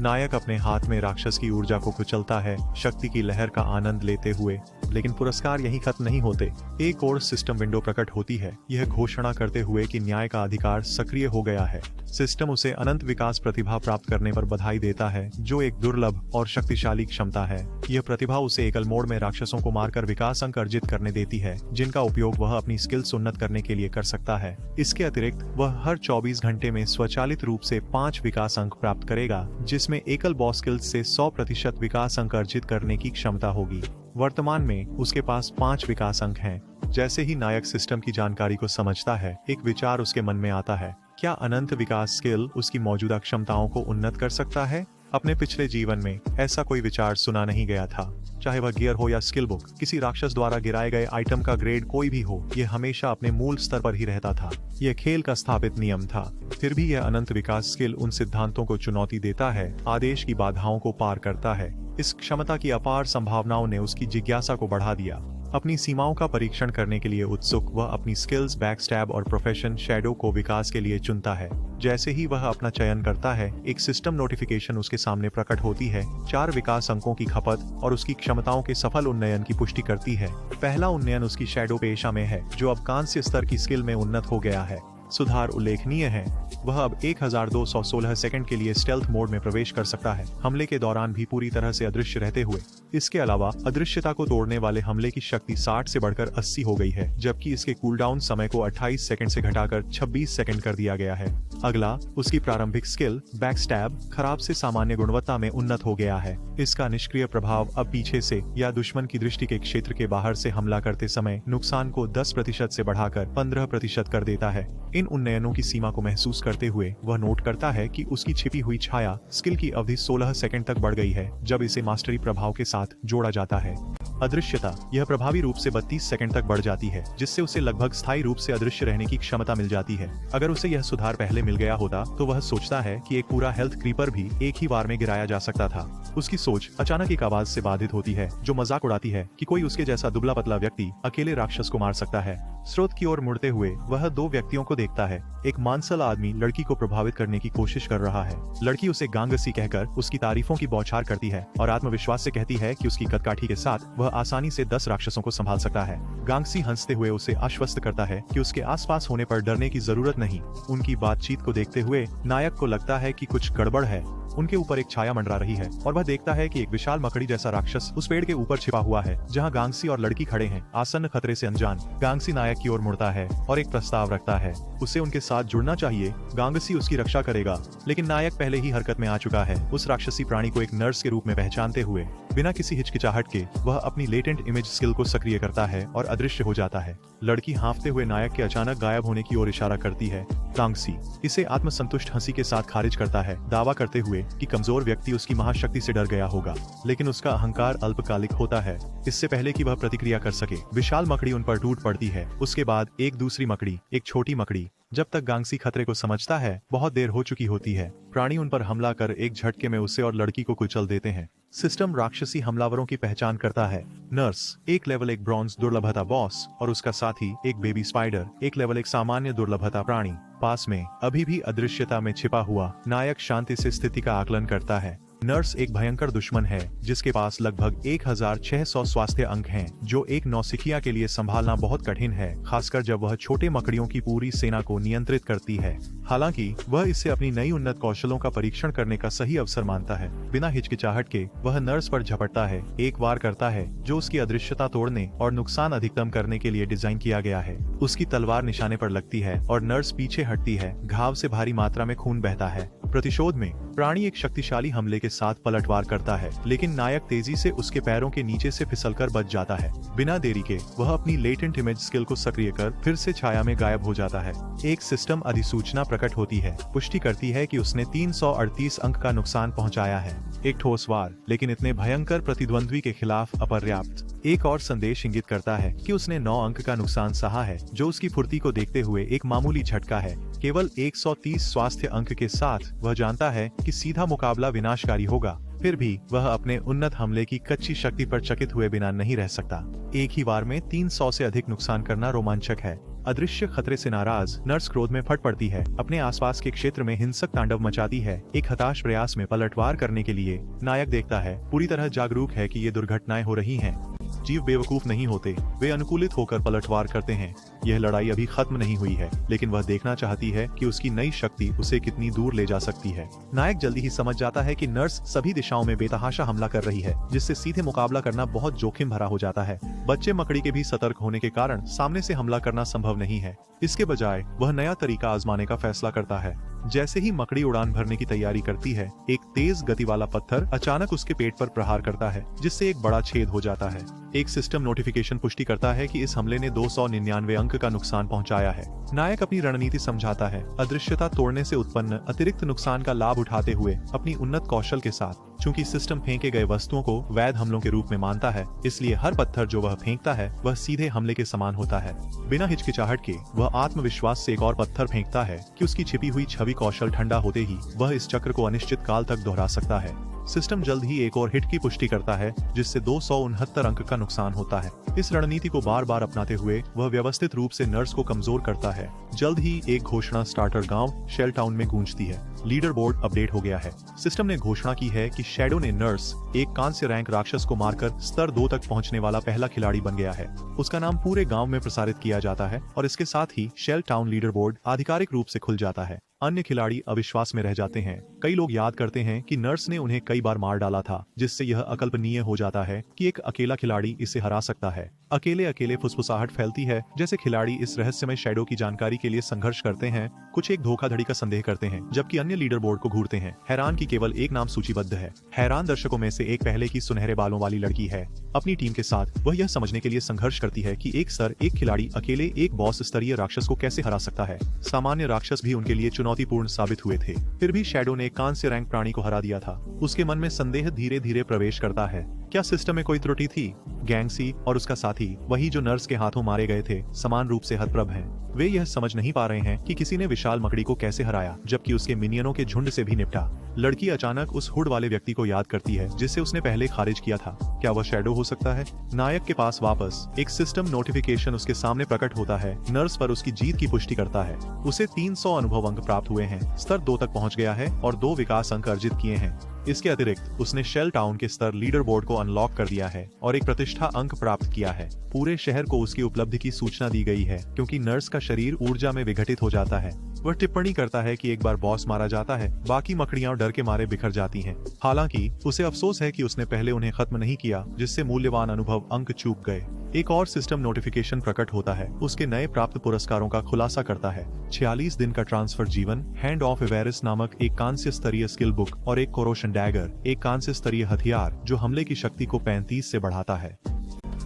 नायक अपने हाथ में राक्षस की ऊर्जा को कुचलता है, शक्ति की लहर का आनंद लेते हुए। लेकिन पुरस्कार यहीं खत्म नहीं होते। एक और सिस्टम विंडो प्रकट होती है, यह घोषणा करते हुए कि न्याय का अधिकार सक्रिय हो गया है। सिस्टम उसे अनंत विकास प्रतिभा प्राप्त करने पर बधाई देता है, जो एक दुर्लभ और शक्तिशाली क्षमता है। यह प्रतिभा उसे एकल मोड में राक्षसों को मारकर विकास अंक अर्जित करने देती है, जिनका उपयोग वह अपनी स्किल्स उन्नत करने के लिए कर सकता है। इसके अतिरिक्त वह हर 24 घंटे में स्वचालित रूप से 5 विकास अंक प्राप्त करेगा, जिसमें एकल बॉस स्किल्स से 100% विकास अंक अर्जित करने की क्षमता होगी। वर्तमान में उसके पास 5 विकास अंक हैं। जैसे ही नायक सिस्टम की जानकारी को समझता है, एक विचार उसके मन में आता है। क्या अनंत विकास स्किल उसकी मौजूदा क्षमताओं को उन्नत कर सकता है? अपने पिछले जीवन में ऐसा कोई विचार सुना नहीं गया था। चाहे वह गियर हो या स्किल बुक, किसी राक्षस द्वारा गिराए गए आइटम का ग्रेड कोई भी हो, यह हमेशा अपने मूल स्तर पर ही रहता था। यह खेल का स्थापित नियम था। फिर भी यह अनंत विकास स्किल उन सिद्धांतों को चुनौती देता है, आदेश की बाधाओं को पार करता है। इस क्षमता की अपार संभावनाओं ने उसकी जिज्ञासा को बढ़ा दिया। अपनी सीमाओं का परीक्षण करने के लिए उत्सुक, वह अपनी स्किल्स, बैकस्टैब और प्रोफेशन शैडो को विकास के लिए चुनता है। जैसे ही वह अपना चयन करता है, एक सिस्टम नोटिफिकेशन उसके सामने प्रकट होती है। 4 विकास अंकों की खपत और उसकी क्षमताओं के सफल उन्नयन की पुष्टि करती है। पहला उन्नयन उसकी शैडो पेशा में है, जो अब कांस्य स्तर की स्किल में उन्नत हो गया है। सुधार उल्लेखनीय है। वह अब 1216 सेकंड के लिए स्टेल्थ मोड में प्रवेश कर सकता है, हमले के दौरान भी पूरी तरह से अदृश्य रहते हुए। इसके अलावा अदृश्यता को तोड़ने वाले हमले की शक्ति 60 से बढ़कर 80 हो गई है, जबकि इसके कूलडाउन समय को 28 सेकंड से घटाकर 26 सेकंड कर दिया गया है। अगला, उसकी प्रारंभिक स्किल बैकस्टैब खराब से सामान्य गुणवत्ता में उन्नत हो गया है। इसका निष्क्रिय प्रभाव अब पीछे से या दुश्मन की दृष्टि के क्षेत्र के बाहर से हमला करते समय नुकसान को 10% से बढ़ाकर 15% कर देता है। इन उन्नयनों की सीमा को महसूस करते हुए वह नोट करता है कि उसकी छिपी हुई छाया स्किल की अवधि 16 सेकंड तक बढ़ गई है, जब इसे मास्टरी प्रभाव के साथ जोड़ा जाता है। अदृश्यता, यह प्रभावी रूप से 32 सेकंड तक बढ़ जाती है, जिससे उसे लगभग स्थायी रूप से अदृश्य रहने की क्षमता मिल जाती है। अगर उसे यह सुधार पहले मिल गया होता, तो वह सोचता है कि एक पूरा हेल्थ क्रीपर भी एक ही बार में गिराया जा सकता था। उसकी सोच अचानक एक आवाज से बाधित होती है, जो मजाक उड़ाती है कि कोई उसके जैसा दुबला पतला व्यक्ति अकेले राक्षस को मार सकता है। स्रोत की ओर मुड़ते हुए वह 2 व्यक्तियों को देखता है। एक मांसल आदमी लड़की को प्रभावित करने की कोशिश कर रहा है। लड़की उसे गांगसी कहकर उसकी तारीफों की बौछार करती है और आत्मविश्वास से कहती है कि उसकी कदकाठी के साथ वह आसानी से 10 राक्षसों को संभाल सकता है। गांगसी हंसते हुए उसे आश्वस्त करता है कि उसके आसपास होने पर डरने की जरूरत नहीं। उनकी बातचीत को देखते हुए नायक को लगता है कि कुछ गड़बड़ है। उनके ऊपर एक छाया मंडरा रही है और वह देखता है कि एक विशाल मकड़ी जैसा राक्षस उस पेड़ के ऊपर छिपा हुआ है, जहां गांगसी और लड़की खड़े हैं, आसन्न खतरे से अनजान। गांगसी नायक की ओर मुड़ता है और एक प्रस्ताव रखता है। उसे उनके साथ जुड़ना चाहिए। गांगसी उसकी रक्षा करेगा, लेकिन नायक पहले ही हरकत में आ चुका है, उस राक्षसी प्राणी को एक नर्स के रूप में पहचानते हुए। बिना किसी हिचकिचाहट के वह अपनी लेटेंट इमेज स्किल को सक्रिय करता है और अदृश्य हो जाता है। लड़की हाँफते हुए नायक के अचानक गायब होने की ओर इशारा करती है। गांगसी इसे आत्मसंतुष्ट हंसी के साथ खारिज करता है, दावा करते हुए कि कमजोर व्यक्ति उसकी महाशक्ति से डर गया होगा, लेकिन उसका अहंकार अल्पकालिक होता है। इससे पहले कि वह प्रतिक्रिया कर सके, विशाल मकड़ी उन पर टूट पड़ती है। उसके बाद एक दूसरी मकड़ी, एक छोटी मकड़ी। जब तक गांगसी खतरे को समझता है, बहुत देर हो चुकी होती है। प्राणी उन पर हमला कर एक झटके में उसे और लड़की को कुचल देते हैं। सिस्टम राक्षसी हमलावरों की पहचान करता है। नर्स एक लेवल 1 ब्रॉन्ज दुर्लभता बॉस और उसका साथी एक बेबी स्पाइडर एक लेवल 1 सामान्य दुर्लभता प्राणी। पास में अभी भी अदृश्यता में छिपा हुआ नायक शांति से स्थिति का आकलन करता है। नर्स एक भयंकर दुश्मन है जिसके पास लगभग 1600 स्वास्थ्य अंक हैं, जो एक नौसिखिया के लिए संभालना बहुत कठिन है, खासकर जब वह छोटे मकड़ियों की पूरी सेना को नियंत्रित करती है। हालांकि वह इसे अपनी नई उन्नत कौशलों का परीक्षण करने का सही अवसर मानता है। बिना हिचकिचाहट के वह नर्स पर झपटता है, एक वार करता है जो उसकी अदृश्यता तोड़ने और नुकसान अधिकतम करने के लिए डिजाइन किया गया है। उसकी तलवार निशाने पर लगती है और नर्स पीछे हटती है, घाव से भारी मात्रा में खून बहता है। प्रतिशोध में प्राणी एक शक्तिशाली हमले के साथ पलटवार करता है, लेकिन नायक तेजी से उसके पैरों के नीचे से फिसलकर बच जाता है। बिना देरी के वह अपनी लेटेंट इमेज स्किल को सक्रिय कर फिर से छाया में गायब हो जाता है। एक सिस्टम अधिसूचना प्रकट होती है, पुष्टि करती है कि उसने 338 अंक का नुकसान पहुंचाया है। एक ठोस वार, लेकिन इतने भयंकर प्रतिद्वंद्वी के खिलाफ अपर्याप्त। एक और संदेश इंगित करता है कि उसने 9 अंक का नुकसान सहा है, जो उसकी फुर्ती को देखते हुए एक मामूली झटका है। केवल 130 स्वास्थ्य अंक के साथ वह जानता है कि सीधा मुकाबला विनाशकारी होगा। फिर भी वह अपने उन्नत हमले की कच्ची शक्ति पर चकित हुए बिना नहीं रह सकता। एक ही वार में 300 से अधिक नुकसान करना रोमांचक है। अदृश्य खतरे से नाराज नर्स क्रोध में फट पड़ती है, अपने आसपास के क्षेत्र में हिंसक तांडव मचाती है। एक हताश प्रयास में पलटवार करने के लिए नायक देखता है, पूरी तरह जागरूक है कि ये दुर्घटनाएं हो रही हैं। जीव बेवकूफ नहीं होते, वे अनुकूलित होकर पलटवार करते हैं। यह लड़ाई अभी खत्म नहीं हुई है, लेकिन वह देखना चाहती है कि उसकी नई शक्ति उसे कितनी दूर ले जा सकती है। नायक जल्दी ही समझ जाता है कि नर्स सभी दिशाओं में बेतहाशा हमला कर रही है, जिससे सीधे मुकाबला करना बहुत जोखिम भरा हो जाता है। बच्चे मकड़ी के भी सतर्क होने के कारण सामने से हमला करना संभव नहीं है। इसके बजाय वह नया तरीका आजमाने का फैसला करता है। जैसे ही मकड़ी उड़ान भरने की तैयारी करती है, एक तेज गति वाला पत्थर अचानक उसके पेट पर प्रहार करता है, जिससे एक बड़ा छेद हो जाता है। एक सिस्टम नोटिफिकेशन पुष्टि करता है कि इस हमले ने 299 अंक का नुकसान पहुंचाया है। नायक अपनी रणनीति समझाता है, अदृश्यता तोड़ने से उत्पन्न अतिरिक्त नुकसान का लाभ उठाते हुए अपनी उन्नत कौशल के साथ। चूंकि सिस्टम फेंके गए वस्तुओं को वैध हमलों के रूप में मानता है, इसलिए हर पत्थर जो वह फेंकता है वह सीधे हमले के समान होता है। बिना हिचकिचाहट के वह आत्मविश्वास से एक और पत्थर फेंकता है कि उसकी छिपी हुई छवि कौशल ठंडा होते ही वह इस चक्र को अनिश्चित काल तक दोहरा सकता है। सिस्टम जल्द ही एक और हिट की पुष्टि करता है, जिससे 269 अंक का नुकसान होता है। इस रणनीति को बार बार अपनाते हुए वह व्यवस्थित रूप से नर्स को कमजोर करता है। जल्द ही एक घोषणा स्टार्टर गांव शेल टाउन में गूंजती है। लीडर बोर्ड अपडेट हो गया है। सिस्टम ने घोषणा की है कि शैडो ने नर्स, एक कांस्य रैंक राक्षस को मारकर स्तर 2 तक पहुंचने वाला पहला खिलाड़ी बन गया है। उसका नाम पूरे गांव में प्रसारित किया जाता है और इसके साथ ही शेल टाउन लीडर बोर्ड आधिकारिक रूप से खुल जाता है। अन्य खिलाड़ी अविश्वास में रह जाते हैं। कई लोग याद करते हैं कि नर्स ने उन्हें कई बार मार डाला था, जिससे यह अकल्पनीय हो जाता है कि एक अकेला खिलाड़ी इसे हरा सकता है। अकेले फुसफुसाहट फैलती है जैसे खिलाड़ी इस रहस्यमय शैडो की जानकारी के लिए संघर्ष करते हैं। कुछ एक धोखाधड़ी का संदेह करते हैं, जबकि अन्य लीडर बोर्ड को घूरते हैं। हैरान की केवल एक नाम सूचीबद्ध है। हैरान दर्शकों में से एक पहले की सुनहरे बालों वाली लड़की है। अपनी टीम के साथ वह यह समझने के लिए संघर्ष करती है कि एक खिलाड़ी अकेले एक बॉस स्तरीय राक्षस को कैसे हरा सकता है। सामान्य राक्षस भी उनके लिए चुनौतीपूर्ण साबित हुए थे। फिर भी शैडो ने कांस्य रैंक प्राणी को हरा दिया था। उसके मन में संदेह धीरे धीरे प्रवेश करता है। क्या सिस्टम में कोई त्रुटि थी? गैंगसी और उसका साथी, वही जो नर्स के हाथों मारे गए थे, समान रूप से हतप्रभ हैं। वे यह समझ नहीं पा रहे हैं कि किसी ने विशाल मकड़ी को कैसे हराया, जबकि उसके मिनियनों के झुंड से भी निपटा। लड़की अचानक उस हुड वाले व्यक्ति को याद करती है जिसे उसने पहले खारिज किया था। क्या वह शैडो हो सकता है? नायक के पास वापस एक सिस्टम नोटिफिकेशन उसके सामने प्रकट होता है। नर्स पर उसकी जीत की पुष्टि करता है। उसे 300 अनुभव अंक प्राप्त हुए हैं, स्तर 2 तक पहुंच गया है और 2 विकास अंक अर्जित किए हैं। इसके अतिरिक्त उसने शेल टाउन के स्तर लीडर बोर्ड को अनलॉक कर दिया है और एक प्रतिष्ठा अंक प्राप्त किया है। पूरे शहर को उसकी उपलब्धि की सूचना दी गई है, क्योंकि नर्स का शरीर ऊर्जा में विघटित हो जाता है। वह टिप्पणी करता है कि एक बार बॉस मारा जाता है, बाकी मकड़ियां डर के मारे बिखर जाती हैं। हालांकि उसे अफसोस है कि उसने पहले उन्हें खत्म नहीं किया, जिससे मूल्यवान अनुभव अंक चूक गए। एक और सिस्टम नोटिफिकेशन प्रकट होता है, उसके नए प्राप्त पुरस्कारों का खुलासा करता है। 46 दिन का ट्रांसफर जीवन, हैंड ऑफ एवेरिस नामक एक कांस्य स्तरीय स्किल बुक और एक कोरोशन डैगर, एक कांस्य स्तरीय हथियार जो हमले की शक्ति को 35 से बढ़ाता है।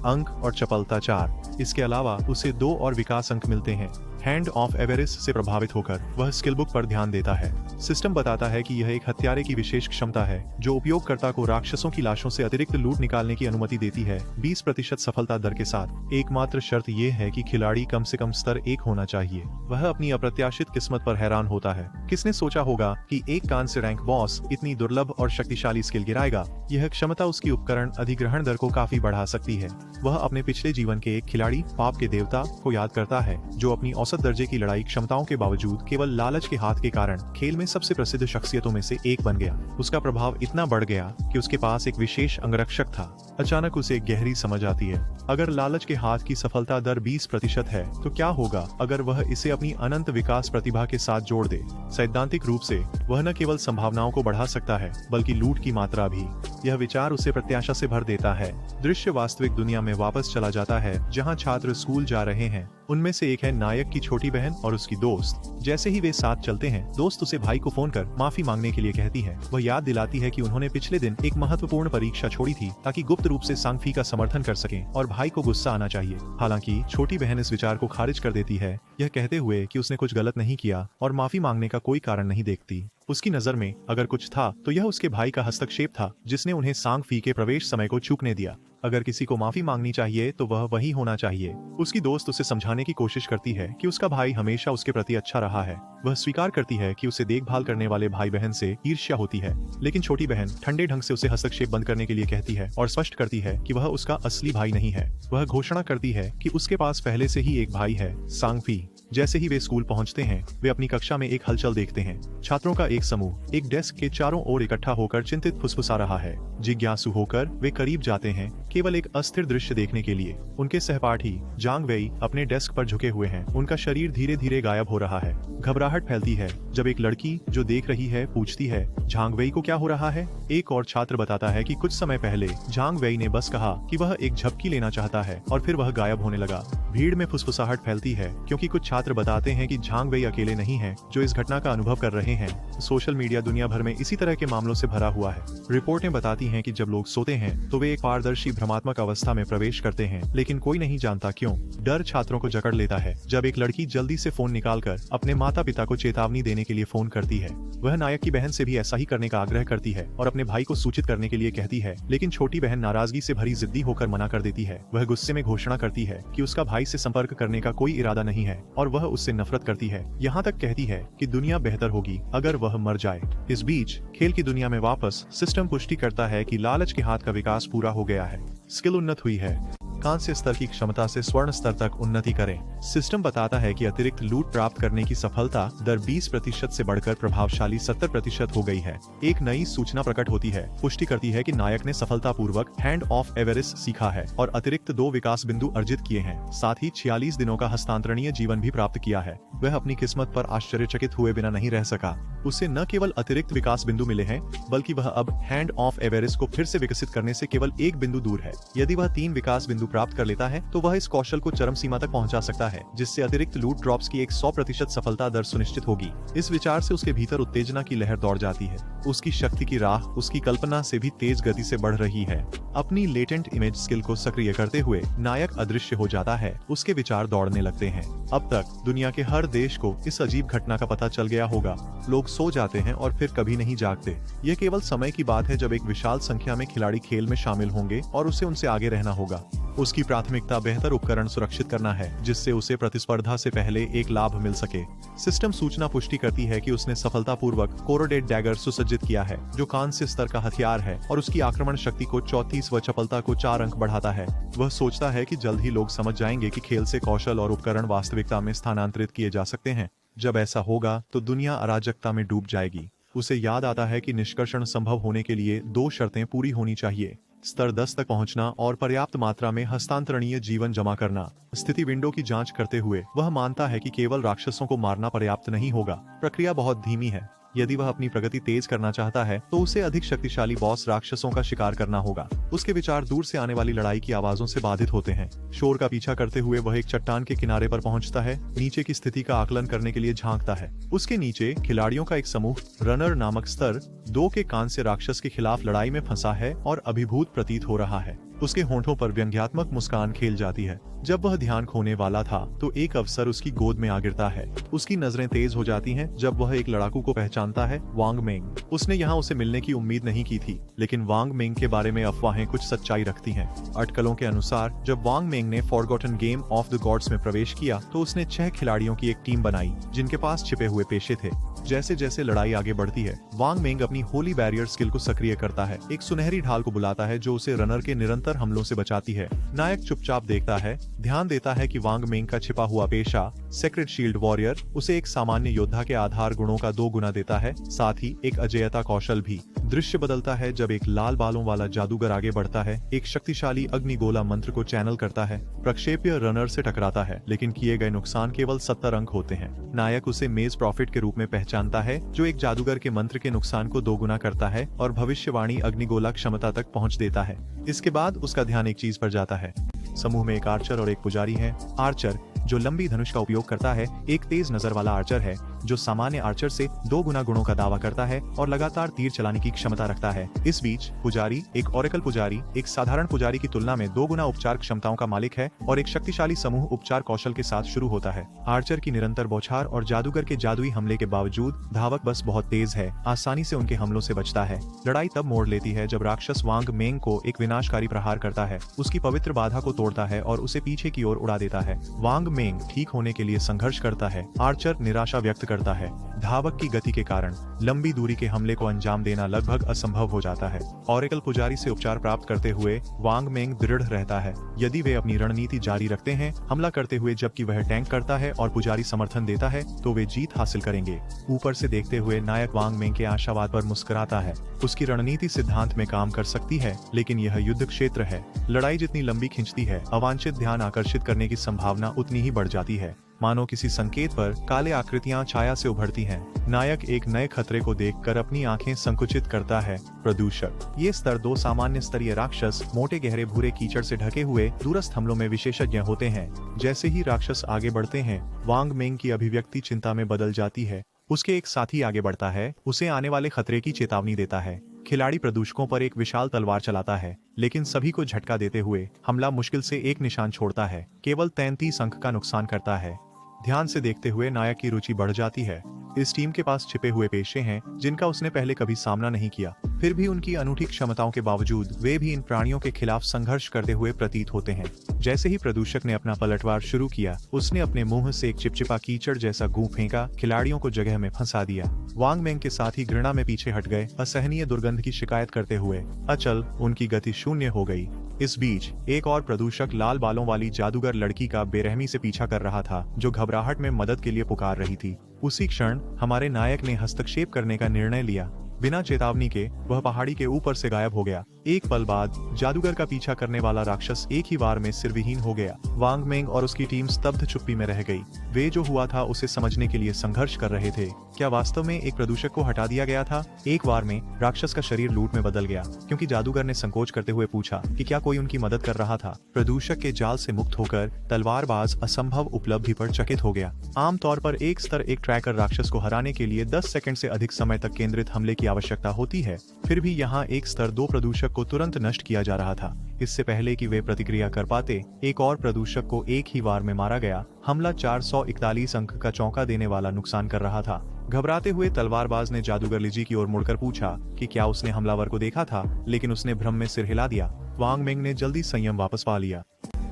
अंक और चपलता 4। इसके अलावा उसे 2 और विकास अंक मिलते हैं। हैंड ऑफ एवेरिस से प्रभावित होकर वह स्किल बुक पर ध्यान देता है। सिस्टम बताता है कि यह एक हत्यारे की विशेष क्षमता है जो उपयोगकर्ता को राक्षसों की लाशों से अतिरिक्त लूट निकालने की अनुमति देती है 20% सफलता दर के साथ। एकमात्र शर्त यह है कि खिलाड़ी कम से कम स्तर 1 होना चाहिए। वह अपनी अप्रत्याशित किस्मत पर हैरान होता है। किसने सोचा होगा कि एक कान से रैंक बॉस इतनी दुर्लभ और शक्तिशाली स्किल गिराएगा। यह क्षमता उसकी उपकरण अधिग्रहण दर को काफी बढ़ा सकती है। वह अपने पिछले जीवन के एक खिलाड़ी पाप के देवता को याद करता है जो अपनी औसत दर्जे की लड़ाई क्षमताओं के बावजूद केवल लालच के हाथ के कारण खेल में सबसे प्रसिद्ध शख्सियतों में से एक बन गया। उसका प्रभाव इतना बढ़ गया कि उसके पास एक विशेष अंगरक्षक था। अचानक उसे एक गहरी समझ आती है, अगर लालच के हाथ की सफलता दर 20% है तो क्या होगा अगर वह इसे अपनी अनंत विकास प्रतिभा के साथ जोड़ दे। सैद्धांतिक रूप से वह न केवल संभावनाओं को बढ़ा सकता है बल्कि लूट की मात्रा भी। यह विचार उसे प्रत्याशा से भर देता है। दृश्य वास्तविक दुनिया में वापस चला जाता है जहाँ छात्र स्कूल जा रहे हैं। उनमें से एक है नायक की छोटी बहन और उसकी दोस्त। जैसे ही वे साथ चलते हैं, दोस्त उसे भाई को फोन कर माफी मांगने के लिए कहती है। वह याद दिलाती है कि उन्होंने पिछले दिन एक महत्वपूर्ण परीक्षा छोड़ी थी ताकि गुप्त रूप से सांगफी का समर्थन कर सकें और भाई को गुस्सा आना चाहिए। हालांकि छोटी बहन इस विचार को खारिज कर देती है, यह कहते हुए कि उसने कुछ गलत नहीं किया और माफी मांगने का कोई कारण नहीं देखती। उसकी नजर में अगर कुछ था तो यह उसके भाई का हस्तक्षेप था जिसने उन्हें सांगफी के प्रवेश समय को चूकने दिया। अगर किसी को माफी मांगनी चाहिए तो वह वही होना चाहिए। उसकी दोस्त उसे समझाने की कोशिश करती है कि उसका भाई हमेशा उसके प्रति अच्छा रहा है। वह स्वीकार करती है कि उसे देखभाल करने वाले भाई बहन से ईर्ष्या होती है, लेकिन छोटी बहन ठंडे ढंग से उसे हस्तक्षेप बंद करने के लिए कहती है और स्पष्ट करती है कि वह उसका असली भाई नहीं है। वह घोषणा करती है कि उसके पास पहले से ही एक भाई है, सांगफी। जैसे ही वे स्कूल पहुंचते हैं, वे अपनी कक्षा में एक हलचल देखते हैं। छात्रों का एक समूह एक डेस्क के चारों ओर इकट्ठा होकर चिंतित फुसफुसा रहा है। जिज्ञासु होकर वे करीब जाते हैं, केवल एक अस्थिर दृश्य देखने के लिए। उनके सहपाठी जांग वेई अपने डेस्क पर झुके हुए हैं। उनका शरीर धीरे धीरे गायब हो रहा है। घबराहट फैलती है जब एक लड़की जो देख रही है पूछती है, झांग वेई को क्या हो रहा है? एक और छात्र बताता है कि कुछ समय पहले झांग वेई ने बस कहा कि वह एक झपकी लेना चाहता है और फिर वह गायब होने लगा। भीड़ में फुसफुसाहट फैलती है क्योंकि कुछ छात्र बताते हैं कि झांग वेई अकेले नहीं हैं जो इस घटना का अनुभव कर रहे हैं। सोशल मीडिया दुनिया भर में इसी तरह के मामलों से भरा हुआ है। रिपोर्टें बताती हैं कि जब लोग सोते हैं तो वे एक पारदर्शी भ्रमात्मक अवस्था में प्रवेश करते हैं, लेकिन कोई नहीं जानता क्यों। डर छात्रों को जकड़ लेता है जब एक लड़की जल्दी से फोन निकालकर अपने माता पिता को चेतावनी देने के लिए फोन करती है। वह नायक की बहन से भी ऐसा ही करने का आग्रह करती है और अपने भाई को सूचित करने के लिए कहती है, लेकिन छोटी बहन नाराजगी से भरी जिद्दी होकर मना कर देती है। वह गुस्से में घोषणा करती है कि उसका भाई से संपर्क करने का कोई इरादा नहीं है और वह उससे नफरत करती है। यहाँ तक कहती है कि दुनिया बेहतर होगी अगर वह मर जाए। इस बीच खेल की दुनिया में वापस सिस्टम पुष्टि करता है कि लालच के हाथ का विकास पूरा हो गया है। स्किल उन्नत हुई है। कांस्य स्तर की क्षमता से स्वर्ण स्तर तक उन्नति करें। सिस्टम बताता है कि अतिरिक्त लूट प्राप्त करने की सफलता दर 20% से बढ़कर प्रभावशाली 70% हो गई है। एक नई सूचना प्रकट होती है, पुष्टि करती है कि नायक ने सफलतापूर्वक हैंड ऑफ एवेरिस सीखा है और अतिरिक्त 2 विकास बिंदु अर्जित किए हैं। साथ ही 46 दिनों का हस्तांतरणीय जीवन भी प्राप्त किया है। वह अपनी किस्मत पर आश्चर्यचकित हुए बिना नहीं रह सका। उसे न केवल अतिरिक्त विकास बिंदु मिले हैं, बल्कि वह अब हैंड ऑफ एवेरिस को फिर से विकसित करने से केवल 1 बिंदु दूर है। यदि वह 3 विकास बिंदु प्राप्त कर लेता है तो वह इस कौशल को चरम सीमा तक पहुंचा सकता है, जिससे अतिरिक्त लूट ड्रॉप्स की एक 100% सफलता दर सुनिश्चित होगी। इस विचार से उसके भीतर उत्तेजना की लहर दौड़ जाती है। उसकी शक्ति की राह उसकी कल्पना से भी तेज गति से बढ़ रही है। अपनी लेटेंट इमेज स्किल को सक्रिय करते हुए नायक अदृश्य हो जाता है। उसके विचार दौड़ने लगते हैं। अब तक दुनिया के हर देश को इस अजीब घटना का पता चल गया होगा। लोग सो जाते हैं और फिर कभी नहीं जागते। यह केवल समय की बात है जब एक विशाल संख्या में खिलाड़ी खेल में शामिल होंगे और उसे उनसे आगे रहना होगा। उसकी प्राथमिकता बेहतर उपकरण सुरक्षित करना है, जिससे उसे प्रतिस्पर्धा से पहले एक लाभ मिल सके। सिस्टम सूचना पुष्टि करती है कि उसने सफलतापूर्वक कोरोडेड डैगर सुसज्जित किया है, जो कांस्य स्तर का हथियार है और उसकी आक्रमण शक्ति को 34 व चपलता को 4 अंक बढ़ाता है। वह सोचता है कि जल्द ही लोग समझ जाएंगे कि खेल से कौशल और उपकरण वास्तविकता में स्थानांतरित किए जा सकते हैं। जब ऐसा होगा तो दुनिया अराजकता में डूब जाएगी। उसे याद आता है कि निष्कर्षण संभव होने के लिए 2 शर्तें पूरी होनी चाहिए: स्तर 10 तक पहुंचना और पर्याप्त मात्रा में हस्तांतरणीय जीवन जमा करना। स्थिति विंडो की जांच करते हुए वह मानता है कि केवल राक्षसों को मारना पर्याप्त नहीं होगा। प्रक्रिया बहुत धीमी है। यदि वह अपनी प्रगति तेज करना चाहता है तो उसे अधिक शक्तिशाली बॉस राक्षसों का शिकार करना होगा। उसके विचार दूर से आने वाली लड़ाई की आवाजों से बाधित होते हैं। शोर का पीछा करते हुए वह एक चट्टान के किनारे पर पहुंचता है, नीचे की स्थिति का आकलन करने के लिए झांकता है। उसके नीचे खिलाड़ियों का एक समूह रनर नामक स्तर 2 के कांस्य राक्षस के खिलाफ लड़ाई में फंसा है और अभिभूत प्रतीत हो रहा है। उसके होंठों पर व्यंग्यात्मक मुस्कान खेल जाती है। जब वह ध्यान खोने वाला था तो एक अफसर उसकी गोद में आ गिरता है। उसकी नजरें तेज हो जाती हैं जब वह एक लड़ाकू को पहचानता है, वांग मेंग। उसने यहाँ उसे मिलने की उम्मीद नहीं की थी, लेकिन वांग मेंग के बारे में अफवाहें कुछ सच्चाई रखती हैं। अटकलों के अनुसार जब वांग मेंग ने forgotten game of the gods में प्रवेश किया तो उसने 6 खिलाड़ियों की एक टीम बनाई जिनके पास छिपे हुए पेशे थे। जैसे जैसे लड़ाई आगे बढ़ती है, वांग मेंग अपनी होली बैरियर स्किल को सक्रिय करता है, एक सुनहरी ढाल को बुलाता है जो उसे रनर के निरंतर हमलों से बचाती है। नायक चुपचाप देखता है, ध्यान देता है कि वांग मेंग का छिपा हुआ पेशा सेक्रेट शील्ड वॉरियर उसे एक सामान्य योद्धा के आधार गुणों का 2 गुना देता है, साथ ही एक अजेयता कौशल भी। दृश्य बदलता है जब एक लाल बालों वाला जादूगर आगे बढ़ता है, एक शक्तिशाली अग्निगोला मंत्र को चैनल करता है, प्रक्षेप्य रनर से टकराता है, लेकिन किए गए नुकसान केवल 70 अंक होते हैं। नायक उसे मेज प्रॉफिट के रूप में पहचानता है, जो एक जादूगर के मंत्र के नुकसान को 2 गुना करता है और भविष्यवाणी अग्निगोला क्षमता तक पहुंच देता है। इसके बाद उसका ध्यान एक चीज पर जाता है। समूह में एक आर्चर और एक पुजारी है। आर्चर, जो लंबी धनुष का उपयोग करता है, एक तेज नजर वाला आर्चर है जो सामान्य आर्चर से 2 गुना गुणों का दावा करता है और लगातार तीर चलाने की क्षमता रखता है। इस बीच पुजारी, एक ओरेकल पुजारी, एक साधारण पुजारी की तुलना में 2 गुना उपचार क्षमताओं का मालिक है और एक शक्तिशाली समूह उपचार कौशल के साथ शुरू होता है। आर्चर की निरंतर बौछार और जादूगर के जादुई हमले के बावजूद धावक बस बहुत तेज है, आसानी से उनके हमलों से बचता है। लड़ाई तब मोड़ लेती है जब राक्षस वांग मेंग को एक विनाशकारी प्रहार करता है, उसकी पवित्र बाधा को तोड़ता है और उसे पीछे की ओर उड़ा देता है। वांग मेंग ठीक होने के लिए संघर्ष करता है। आर्चर निराशा व्यक्त करता है। धावक की गति के कारण लंबी दूरी के हमले को अंजाम देना लगभग असंभव हो जाता है। ओरेकल पुजारी से उपचार प्राप्त करते हुए वांग मेंग दृढ़ रहता है। यदि वे अपनी रणनीति जारी रखते हैं, हमला करते हुए जबकि वह टैंक करता है और पुजारी समर्थन देता है, तो वे जीत हासिल करेंगे। ऊपर से देखते हुए नायक वांग मेंग के आशावाद पर मुस्कुराता है। उसकी रणनीति सिद्धांत में काम कर सकती है, लेकिन यह युद्ध क्षेत्र है। लड़ाई जितनी लंबी खिंचती है, अवांछित ध्यान आकर्षित करने की संभावना उतनी ही बढ़ जाती है। मानो किसी संकेत पर काले आकृतियां छाया से उभरती हैं। नायक एक नए खतरे को देखकर अपनी आंखें संकुचित करता है। प्रदूषक, ये स्तर 2 सामान्य स्तरीय राक्षस मोटे गहरे भूरे कीचड़ से ढके हुए दूरस्थ हमलों में विशेषज्ञ होते हैं। जैसे ही राक्षस आगे बढ़ते हैं, वांग मेंग की अभिव्यक्ति चिंता में बदल जाती है। उसके एक साथी आगे बढ़ता है, उसे आने वाले खतरे की चेतावनी देता है। खिलाड़ी प्रदूषकों पर एक विशाल तलवार चलाता है, लेकिन सभी को झटका देते हुए हमला मुश्किल से एक निशान छोड़ता है, केवल 33 अंक का नुकसान करता है। ध्यान से देखते हुए नायक की रुचि बढ़ जाती है। इस टीम के पास छिपे हुए पेशे हैं जिनका उसने पहले कभी सामना नहीं किया। फिर भी उनकी अनूठी क्षमताओं के बावजूद वे भी इन प्राणियों के खिलाफ संघर्ष करते हुए प्रतीत होते हैं। जैसे ही प्रदूषक ने अपना पलटवार शुरू किया, उसने अपने मुंह से एक चिपचिपा कीचड़ जैसा गूं फेंका, खिलाड़ियों को जगह में फंसा दिया। वांग मेंग के साथ ही घृणा में पीछे हट गए, असहनीय दुर्गंध की शिकायत करते हुए। अचल, उनकी गति शून्य हो गई। इस बीच एक और प्रदूषक लाल बालों वाली जादूगर लड़की का बेरहमी से पीछा कर रहा था, जो घबराहट में मदद के लिए पुकार रही थी। उसी क्षण हमारे नायक ने हस्तक्षेप करने का निर्णय लिया। बिना चेतावनी के वह पहाड़ी के ऊपर से गायब हो गया। एक पल बाद जादूगर का पीछा करने वाला राक्षस एक ही वार में सिरविहीन हो गया। वांग मेंग और उसकी टीम स्तब्ध चुप्पी में रह गई। वे जो हुआ था उसे समझने के लिए संघर्ष कर रहे थे। क्या वास्तव में एक प्रदूषक को हटा दिया गया था? एक वार में राक्षस का शरीर लूट में बदल गया, क्योंकि जादूगर ने संकोच करते हुए पूछा कि क्या कोई उनकी मदद कर रहा था। प्रदूषक के जाल से मुक्त होकर तलवारबाज असंभव उपलब्धि पर चकित हो गया। आमतौर पर एक स्तर एक ट्रैकर राक्षस को हराने के लिए 10 सेकंड से अधिक समय तक केंद्रित हमले की आवश्यकता होती है। फिर भी यहाँ एक स्तर 2 प्रदूषक को तुरंत नष्ट किया जा रहा था। इससे पहले कि वे प्रतिक्रिया कर पाते, एक और प्रदूषक को एक ही वार में मारा गया। हमला 441 अंक का चौंका देने वाला नुकसान कर रहा था। घबराते हुए तलवारबाज ने जादूगर लिजी की ओर मुड़कर पूछा कि क्या उसने हमलावर को देखा था, लेकिन उसने भ्रम में सिर हिला दिया। वांग मेंग ने जल्दी संयम वापस पा लिया।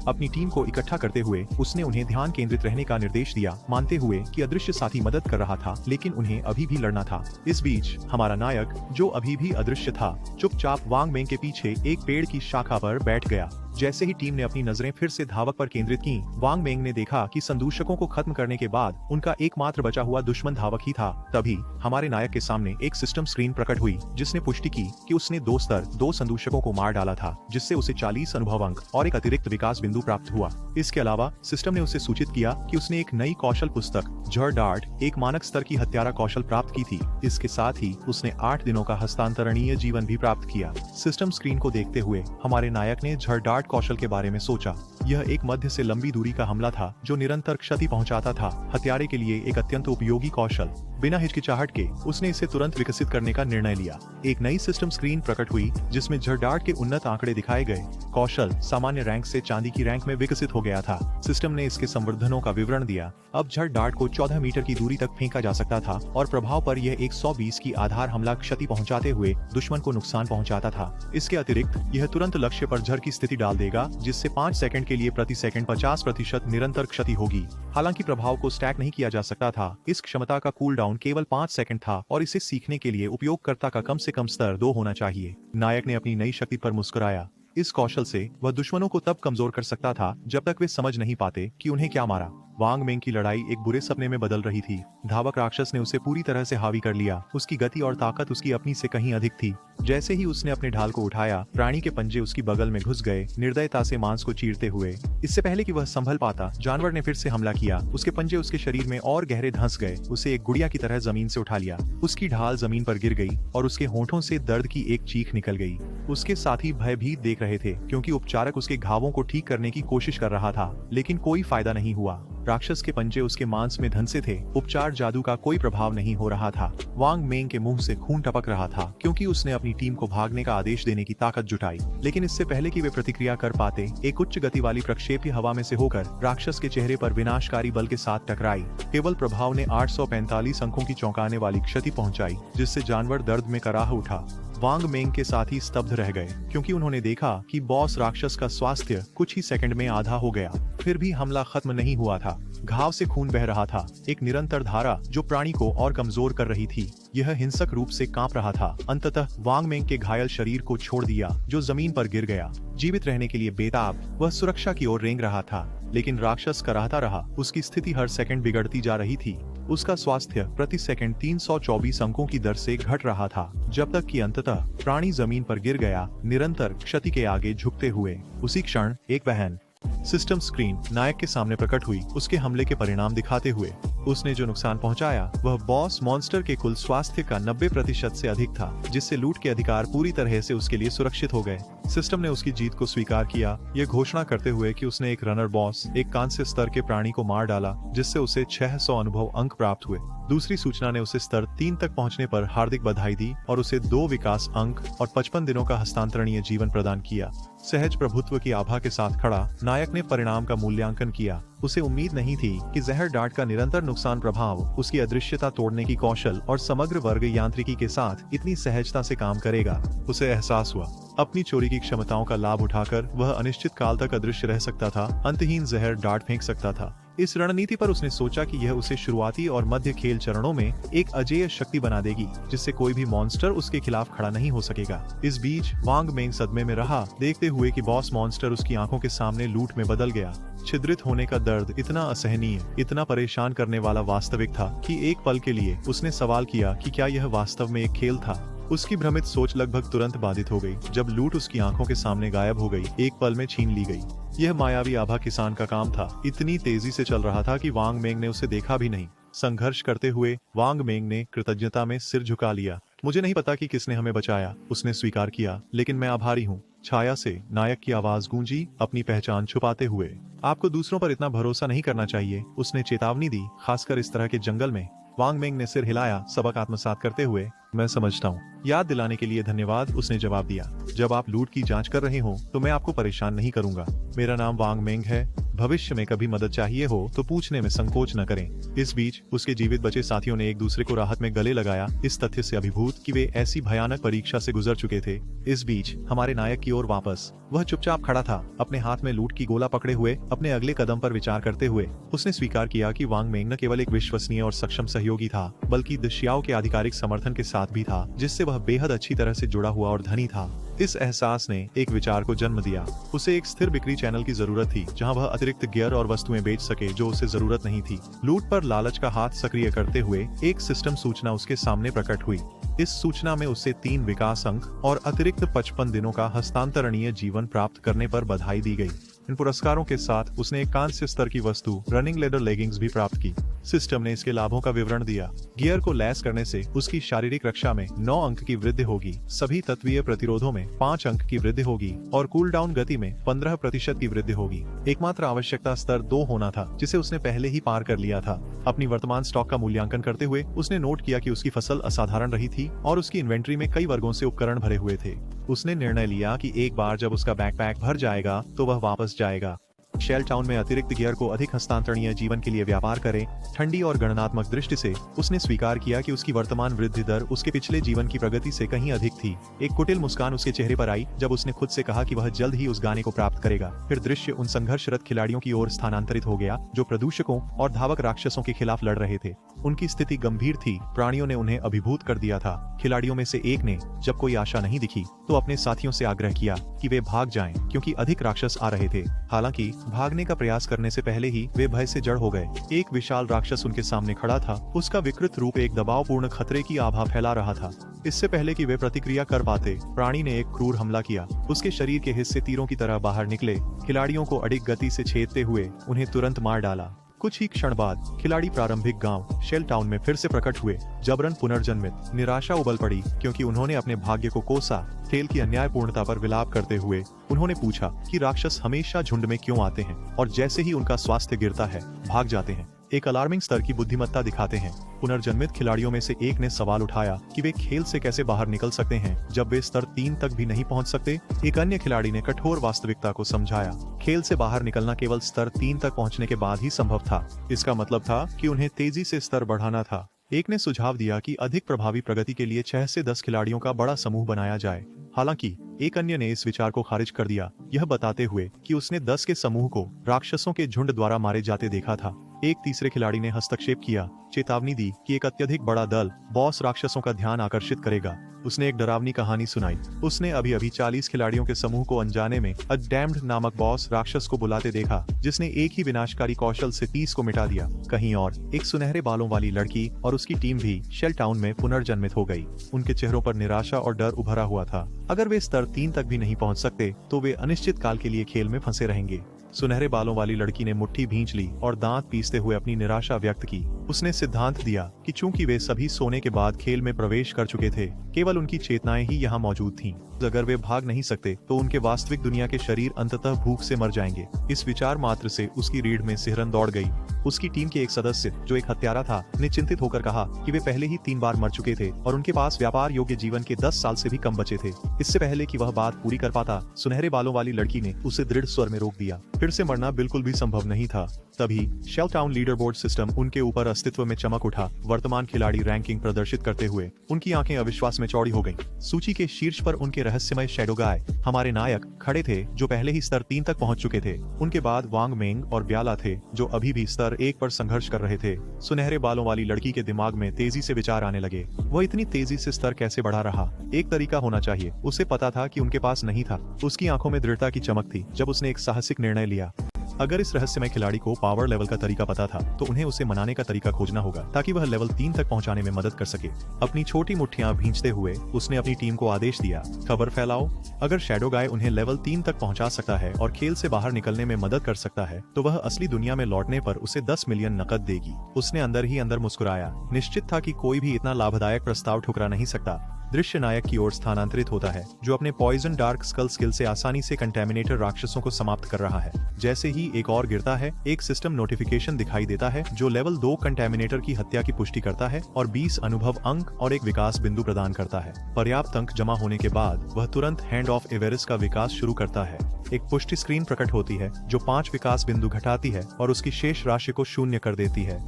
अपनी टीम को इकट्ठा करते हुए उसने उन्हें ध्यान केंद्रित रहने का निर्देश दिया, मानते हुए कि अदृश्य साथी मदद कर रहा था, लेकिन उन्हें अभी भी लड़ना था। इस बीच हमारा नायक, जो अभी भी अदृश्य था, चुपचाप वांग मेंग के पीछे एक पेड़ की शाखा पर बैठ गया। जैसे ही टीम ने अपनी नजरें फिर से धावक पर केंद्रित की, वांग मेंग ने देखा कि संदूषकों को खत्म करने के बाद उनका एकमात्र बचा हुआ दुश्मन धावक ही था। तभी हमारे नायक के सामने एक सिस्टम स्क्रीन प्रकट हुई, जिसने पुष्टि की कि उसने 2 स्तर 2 संदूषकों को मार डाला था, जिससे उसे 40 अनुभव अंक और एक अतिरिक्त विकास बिंदु प्राप्त हुआ। इसके अलावा सिस्टम ने उसे सूचित किया कि उसने एक नई कौशल पुस्तक झड़ डार्ट, एक मानक स्तर की हत्यारा कौशल प्राप्त की थी। इसके साथ ही उसने 8 दिनों का हस्तांतरणीय जीवन भी प्राप्त किया। सिस्टम स्क्रीन को देखते हुए हमारे नायक ने झड़ डार्ट कौशल के बारे में सोचा। यह एक मध्य से लंबी दूरी का हमला था जो निरंतर क्षति पहुंचाता था। हत्यारे के लिए एक अत्यंत उपयोगी कौशल। बिना हिचकिचाहट के उसने इसे तुरंत विकसित करने का निर्णय लिया। एक नई सिस्टम स्क्रीन प्रकट हुई जिसमें झरडार्ट के उन्नत आंकड़े दिखाए गए। कौशल सामान्य रैंक से चांदी की रैंक में विकसित हो गया था। सिस्टम ने इसके संवर्धनों का विवरण दिया। अब झरडार्ट को 14 मीटर की दूरी तक फेंका जा सकता था और प्रभाव पर यह 120 की आधार हमला क्षति पहुंचाते हुए दुश्मन को नुकसान पहुंचाता था। इसके अतिरिक्त यह तुरंत लक्ष्य पर झर की स्थिति डाल देगा, जिससे 5 सेकंड के लिए प्रति सेकंड 50% निरंतर क्षति होगी। हालांकि प्रभाव को स्टैक नहीं किया जा सकता था। इस क्षमता का कूल डाउन केवल 5 सेकंड था और इसे सीखने के लिए उपयोगकर्ता का कम से कम स्तर 2 होना चाहिए। नायक ने अपनी नई शक्ति पर मुस्कुराया। इस कौशल से वह दुश्मनों को तब कमजोर कर सकता था जब तक वे समझ नहीं पाते कि उन्हें क्या मारा। वांग मेंग की लड़ाई एक बुरे सपने में बदल रही थी। धावक राक्षस ने उसे पूरी तरह से हावी कर लिया। उसकी गति और ताकत उसकी अपनी से कहीं अधिक थी। जैसे ही उसने अपने ढाल को उठाया, प्राणी के पंजे उसकी बगल में घुस गए, निर्दयता से मांस को चीरते हुए। इससे पहले कि वह संभल पाता, जानवर ने फिर से हमला किया। उसके पंजे उसके शरीर में और गहरे धंस गए। उसे एक गुड़िया की तरह जमीन से उठा लिया। उसकी ढाल जमीन पर गिर गई और उसके होंठों से दर्द की एक चीख निकल गई। उसके साथी भयभीत देख रहे थे, क्योंकि उपचारक उसके घावों को ठीक करने की कोशिश कर रहा था, लेकिन कोई फायदा नहीं हुआ। राक्षस के पंजे उसके मांस में धंसे थे। उपचार जादू का कोई प्रभाव नहीं हो रहा था। वांग मेंग के मुंह से खून टपक रहा था, क्योंकि उसने अपनी टीम को भागने का आदेश देने की ताकत जुटाई। लेकिन इससे पहले कि वे प्रतिक्रिया कर पाते, एक उच्च गति वाली प्रक्षेपी हवा में से होकर राक्षस के चेहरे पर विनाशकारी बल के साथ टकराई। केवल प्रभाव ने 845 अंकों की चौंकाने वाली क्षति पहुंचाई, जिससे जानवर दर्द में कराह उठा। वांग मेंग के साथी स्तब्ध रह गए, क्योंकि उन्होंने देखा कि बॉस राक्षस का स्वास्थ्य कुछ ही सेकंड में आधा हो गया। फिर भी हमला खत्म नहीं हुआ था। घाव से खून बह रहा था, एक निरंतर धारा जो प्राणी को और कमजोर कर रही थी। यह हिंसक रूप से कांप रहा था। अंततः वांग मेंग के घायल शरीर को छोड़ दिया, जो जमीन पर गिर गया। जीवित रहने के लिए बेताब, वह सुरक्षा की ओर रेंग रहा था, लेकिन राक्षस कराहता रहा। उसकी स्थिति हर सेकंड बिगड़ती जा रही थी। उसका स्वास्थ्य प्रति सेकंड 324 अंकों की दर से घट रहा था, जब तक कि अंततः प्राणी जमीन पर गिर गया, निरंतर क्षति के आगे झुकते हुए। उसी क्षण एक बहन सिस्टम स्क्रीन नायक के सामने प्रकट हुई, उसके हमले के परिणाम दिखाते हुए। उसने जो नुकसान पहुंचाया वह बॉस मॉन्स्टर के कुल स्वास्थ्य का 90% से अधिक था, जिससे लूट के अधिकार पूरी तरह से उसके लिए सुरक्षित हो गए। सिस्टम ने उसकी जीत को स्वीकार किया, यह घोषणा करते हुए कि उसने एक रनर बॉस, एक कांस्य स्तर के प्राणी को मार डाला, जिससे उसे 600 अनुभव अंक प्राप्त हुए। दूसरी सूचना ने उसे स्तर 3 तक पहुंचने पर हार्दिक बधाई दी और उसे 2 विकास अंक और 55 दिनों का हस्तांतरणीय जीवन प्रदान किया। सहज प्रभुत्व की आभा के साथ खड़ा नायक ने परिणाम का मूल्यांकन किया। उसे उम्मीद नहीं थी कि जहर डार्ट का निरंतर नुकसान प्रभाव, उसकी अदृश्यता तोड़ने की कौशल और समग्र वर्ग यांत्रिकी के साथ इतनी सहजता से काम करेगा। उसे एहसास हुआ अपनी चोरी की क्षमताओं का लाभ उठाकर वह अनिश्चित काल तक अदृश्य रह सकता था, अंतहीन जहर डार्ट फेंक सकता था। इस रणनीति पर उसने सोचा कि यह उसे शुरुआती और मध्य खेल चरणों में एक अजेय शक्ति बना देगी, जिससे कोई भी मॉन्स्टर उसके खिलाफ खड़ा नहीं हो सकेगा। इस बीच वांग मेंग सदमे में रहा, देखते हुए कि बॉस मॉन्स्टर उसकी आंखों के सामने लूट में बदल गया। छिद्रित होने का दर्द इतना असहनीय, इतना परेशान करने वाला वास्तविक था कि एक पल के लिए उसने सवाल किया कि क्या यह वास्तव में एक खेल था। उसकी भ्रमित सोच लगभग तुरंत बाधित हो गई, जब लूट उसकी आंखों के सामने गायब हो गई, एक पल में छीन ली गई। यह मायावी आभा किसान का काम था, इतनी तेजी से चल रहा था कि वांग मेंग ने उसे देखा भी नहीं। संघर्ष करते हुए वांग मेंग ने कृतज्ञता में सिर झुका लिया। मुझे नहीं पता कि किसने हमें बचाया, उसने स्वीकार किया, लेकिन मैं आभारी हूँ। छाया से नायक की आवाज गूंजी, अपनी पहचान छुपाते हुए। आपको दूसरों पर इतना भरोसा नहीं करना चाहिए, उसने चेतावनी दी, खासकर इस तरह के जंगल में। वांग मेंग ने सिर हिलाया, सबक आत्मसात करते हुए। मैं समझता हूँ, याद दिलाने के लिए धन्यवाद, उसने जवाब दिया। जब आप लूट की जांच कर रहे हो तो मैं आपको परेशान नहीं करूंगा। मेरा नाम वांग मेंग है। भविष्य में कभी मदद चाहिए हो तो पूछने में संकोच न करें। इस बीच उसके जीवित बचे साथियों ने एक दूसरे को राहत में गले लगाया, इस तथ्य से अभिभूत कि वे ऐसी भयानक परीक्षा से गुजर चुके थे। इस बीच हमारे नायक की ओर वापस, वह चुपचाप खड़ा था, अपने हाथ में लूट की गोला पकड़े हुए, अपने अगले कदम पर विचार करते हुए। उसने स्वीकार किया कि वांग मेंग न केवल एक विश्वसनीय और सक्षम सहयोगी था, बल्कि दशियाओं के आधिकारिक समर्थन के साथ भी था, जिससे वह बेहद अच्छी तरह से जुड़ा हुआ और धनी था। इस एहसास ने एक विचार को जन्म दिया। उसे एक स्थिर बिक्री चैनल की जरूरत थी, जहां वह अतिरिक्त गियर और वस्तुएं बेच सके जो उसे जरूरत नहीं थी। लूट पर लालच का हाथ सक्रिय करते हुए एक सिस्टम सूचना उसके सामने प्रकट हुई। इस सूचना में उसे 3 विकास अंक और अतिरिक्त 55 दिनों का हस्तांतरणीय जीवन प्राप्त करने पर बधाई दी गई। इन पुरस्कारों के साथ उसने एक कांस्य स्तर की वस्तु रनिंग लेडर लेगिंग्स भी प्राप्त की। सिस्टम ने इसके लाभों का विवरण दिया। गियर को लैस करने से उसकी शारीरिक रक्षा में 9 अंक की वृद्धि होगी, सभी तत्वीय प्रतिरोधों में 5 अंक की वृद्धि होगी और कूल डाउन गति में 15% की वृद्धि होगी। एकमात्र आवश्यकता स्तर 2 होना था, जिसे उसने पहले ही पार कर लिया था। अपनी वर्तमान स्टॉक का मूल्यांकन करते हुए उसने नोट किया कि उसकी फसल असाधारण रही थी और उसकी इन्वेंट्री में कई वर्गों से उपकरण भरे हुए थे। उसने निर्णय लिया कि एक बार जब उसका बैकपैक भर जाएगा तो वह वापस जाएगा। शेल टाउन में अतिरिक्त गियर को अधिक हस्तांतरणीय जीवन के लिए व्यापार करें। ठंडी और गणनात्मक दृष्टि से उसने स्वीकार किया कि उसकी वर्तमान वृद्धि दर उसके पिछले जीवन की प्रगति से कहीं अधिक थी। एक कुटिल मुस्कान उसके चेहरे पर आई जब उसने खुद से कहा कि वह जल्द ही उस गाने को प्राप्त करेगा। फिर दृश्य उन संघर्षरत खिलाड़ियों की ओर स्थानांतरित हो गया जो प्रदूषकों और धावक राक्षसों के खिलाफ लड़ रहे थे। उनकी स्थिति गंभीर थी, प्राणियों ने उन्हें अभिभूत कर दिया था। खिलाड़ियों में से एक ने, जब कोई आशा नहीं दिखी, तो अपने साथियों से आग्रह किया कि वे भाग जाएं, क्योंकि अधिक राक्षस आ रहे थे। हालांकि भागने का प्रयास करने से पहले ही वे भय से जड़ हो गए। एक विशाल राक्षस उनके सामने खड़ा था। उसका विकृत रूप एक दबावपूर्ण खतरे की आभा फैला रहा था। इससे पहले कि वे प्रतिक्रिया कर पाते, प्राणी ने एक क्रूर हमला किया। उसके शरीर के हिस्से तीरों की तरह बाहर निकले, खिलाड़ियों को अडिग गति से छेदते हुए उन्हें तुरंत मार डाला। कुछ ही क्षण बाद खिलाड़ी प्रारंभिक गांव शेल टाउन में फिर से प्रकट हुए, जबरन पुनर्जन्मित। निराशा उबल पड़ी क्योंकि उन्होंने अपने भाग्य को कोसा। खेल की अन्यायपूर्णता पर विलाप करते हुए उन्होंने पूछा कि राक्षस हमेशा झुंड में क्यों आते हैं और जैसे ही उनका स्वास्थ्य गिरता है भाग जाते हैं। एक अलार्मिंग स्तर की बुद्धिमत्ता दिखाते हैं। पुनर्जन्मित खिलाड़ियों में से एक ने सवाल उठाया कि वे खेल से कैसे बाहर निकल सकते हैं जब वे स्तर 3 तक भी नहीं पहुंच सकते। एक अन्य खिलाड़ी ने कठोर वास्तविकता को समझाया। खेल से बाहर निकलना केवल स्तर 3 तक पहुंचने के बाद ही संभव था। इसका मतलब था कि उन्हें तेजी से स्तर बढ़ाना था। एक ने सुझाव दिया कि अधिक प्रभावी प्रगति के लिए 6 से 10 खिलाड़ियों का बड़ा समूह बनाया जाए। हालांकि एक अन्य ने इस विचार को खारिज कर दिया, यह बताते हुए कि उसने 10 के समूह को राक्षसों के झुंड द्वारा मारे जाते देखा था। एक तीसरे खिलाड़ी ने हस्तक्षेप किया, चेतावनी दी कि एक अत्यधिक बड़ा दल बॉस राक्षसों का ध्यान आकर्षित करेगा। उसने एक डरावनी कहानी सुनाई। उसने अभी 40 खिलाड़ियों के समूह को अनजाने में अ डैम्ड नामक बॉस राक्षस को बुलाते देखा, जिसने एक ही विनाशकारी कौशल से 30 को मिटा दिया। कहीं और एक सुनहरे बालों वाली लड़की और उसकी टीम भी शेल टाउन में पुनर्जन्मित हो गई। उनके चेहरों पर निराशा और डर उभरा हुआ था। अगर वे स्तर 3 तक भी नहीं पहुंच सकते तो वे अनिश्चित काल के लिए खेल में फंसे रहेंगे। सुनहरे बालों वाली लड़की ने मुट्ठी भींच ली और दांत पीसते हुए अपनी निराशा व्यक्त की। उसने सिद्धांत दिया कि चूंकि वे सभी सोने के बाद खेल में प्रवेश कर चुके थे, केवल उनकी चेतनाएं ही यहाँ मौजूद थीं। अगर वे भाग नहीं सकते तो उनके वास्तविक दुनिया के शरीर अंततः भूख से मर जाएंगे। इस विचार मात्र से उसकी रीढ़ में सिहरन दौड़ गई। उसकी टीम के एक सदस्य, जो एक हत्यारा था, ने चिंतित होकर कहा कि वे पहले ही 3 बार मर चुके थे और उनके पास व्यापार योग्य जीवन के 10 साल से भी कम बचे थे। इससे पहले कि वह बात पूरी कर पाता, सुनहरे बालों वाली लड़की ने उसे दृढ़ स्वर में रोक दिया। फिर से मरना बिल्कुल भी संभव नहीं था। तभी shell town leader board system उनके ऊपर अस्तित्व में चमक उठा। वर्तमान खिलाड़ी रैंकिंग प्रदर्शित करते हुए उनकी आंखें अविश्वास में चौड़ी हो गईं। सूची के शीर्ष पर उनके रहस्यमय शैडो गाय, हमारे नायक, खड़े थे, जो पहले ही स्तर 3 तक पहुंच चुके थे। उनके बाद वांग मेंग और ब्याला थे, जो अभी भी स्तर 1 पर संघर्ष कर रहे थे। सुनहरे बालों वाली लड़की के दिमाग में तेजी से विचार आने लगे। वह इतनी तेजी से स्तर कैसे बढ़ा रहा? एक तरीका होना चाहिए। उसे पता था कि उनके पास नहीं था। उसकी आंखों में दृढ़ता की चमक थी जब उसने एक साहसिक निर्णय लिया। अगर इस रहस्यमय खिलाड़ी को पावर लेवल का तरीका पता था तो उन्हें उसे मनाने का तरीका खोजना होगा ताकि वह लेवल 3 तक पहुंचाने में मदद कर सके। अपनी छोटी मुट्ठियां भींचते हुए उसने अपनी टीम को आदेश दिया, खबर फैलाओ। अगर शैडो गाय उन्हें लेवल 3 तक पहुंचा सकता है और खेल से बाहर निकलने में मदद कर सकता है तो वह असली दुनिया में लौटने पर उसे 10 मिलियन नकद देगी। उसने अंदर ही अंदर मुस्कुराया। निश्चित था कि कोई भी इतना लाभदायक प्रस्ताव ठुकरा नहीं सकता। दृश्य नायक की ओर स्थानांतरित होता है, जो अपने पॉइजन डार्क स्कल स्किल से आसानी से कंटेमिनेटर राक्षसों को समाप्त कर रहा है। जैसे ही एक और गिरता है, एक सिस्टम नोटिफिकेशन दिखाई देता है जो लेवल 2 कंटेमिनेटर की हत्या की पुष्टि करता है और 20 अनुभव अंक और एक विकास बिंदु प्रदान करता है। पर्याप्त अंक जमा होने के बाद वह तुरंत हैंड ऑफ एवेरिस का विकास शुरू करता है। एक पुष्टि स्क्रीन प्रकट होती है जो 5 विकास बिंदु घटाती है और उसकी शेष राशि को 0 कर देती है।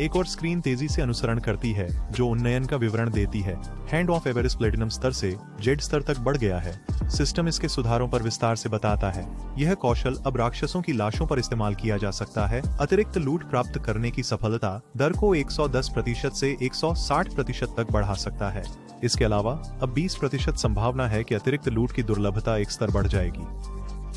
एक और स्क्रीन तेजी से अनुसरण करती है जो उन्नयन का विवरण देती है। हैंड ऑफ एवेरिस प्लेटिनम स्तर से जेड स्तर तक बढ़ गया है। सिस्टम इसके सुधारों पर विस्तार से बताता है। यह कौशल अब राक्षसों की लाशों पर इस्तेमाल किया जा सकता है। अतिरिक्त लूट प्राप्त करने की सफलता दर को 110% से 160% तक बढ़ा सकता है। इसके अलावा अब 20% संभावना है कि अतिरिक्त लूट की दुर्लभता एक स्तर बढ़ जाएगी।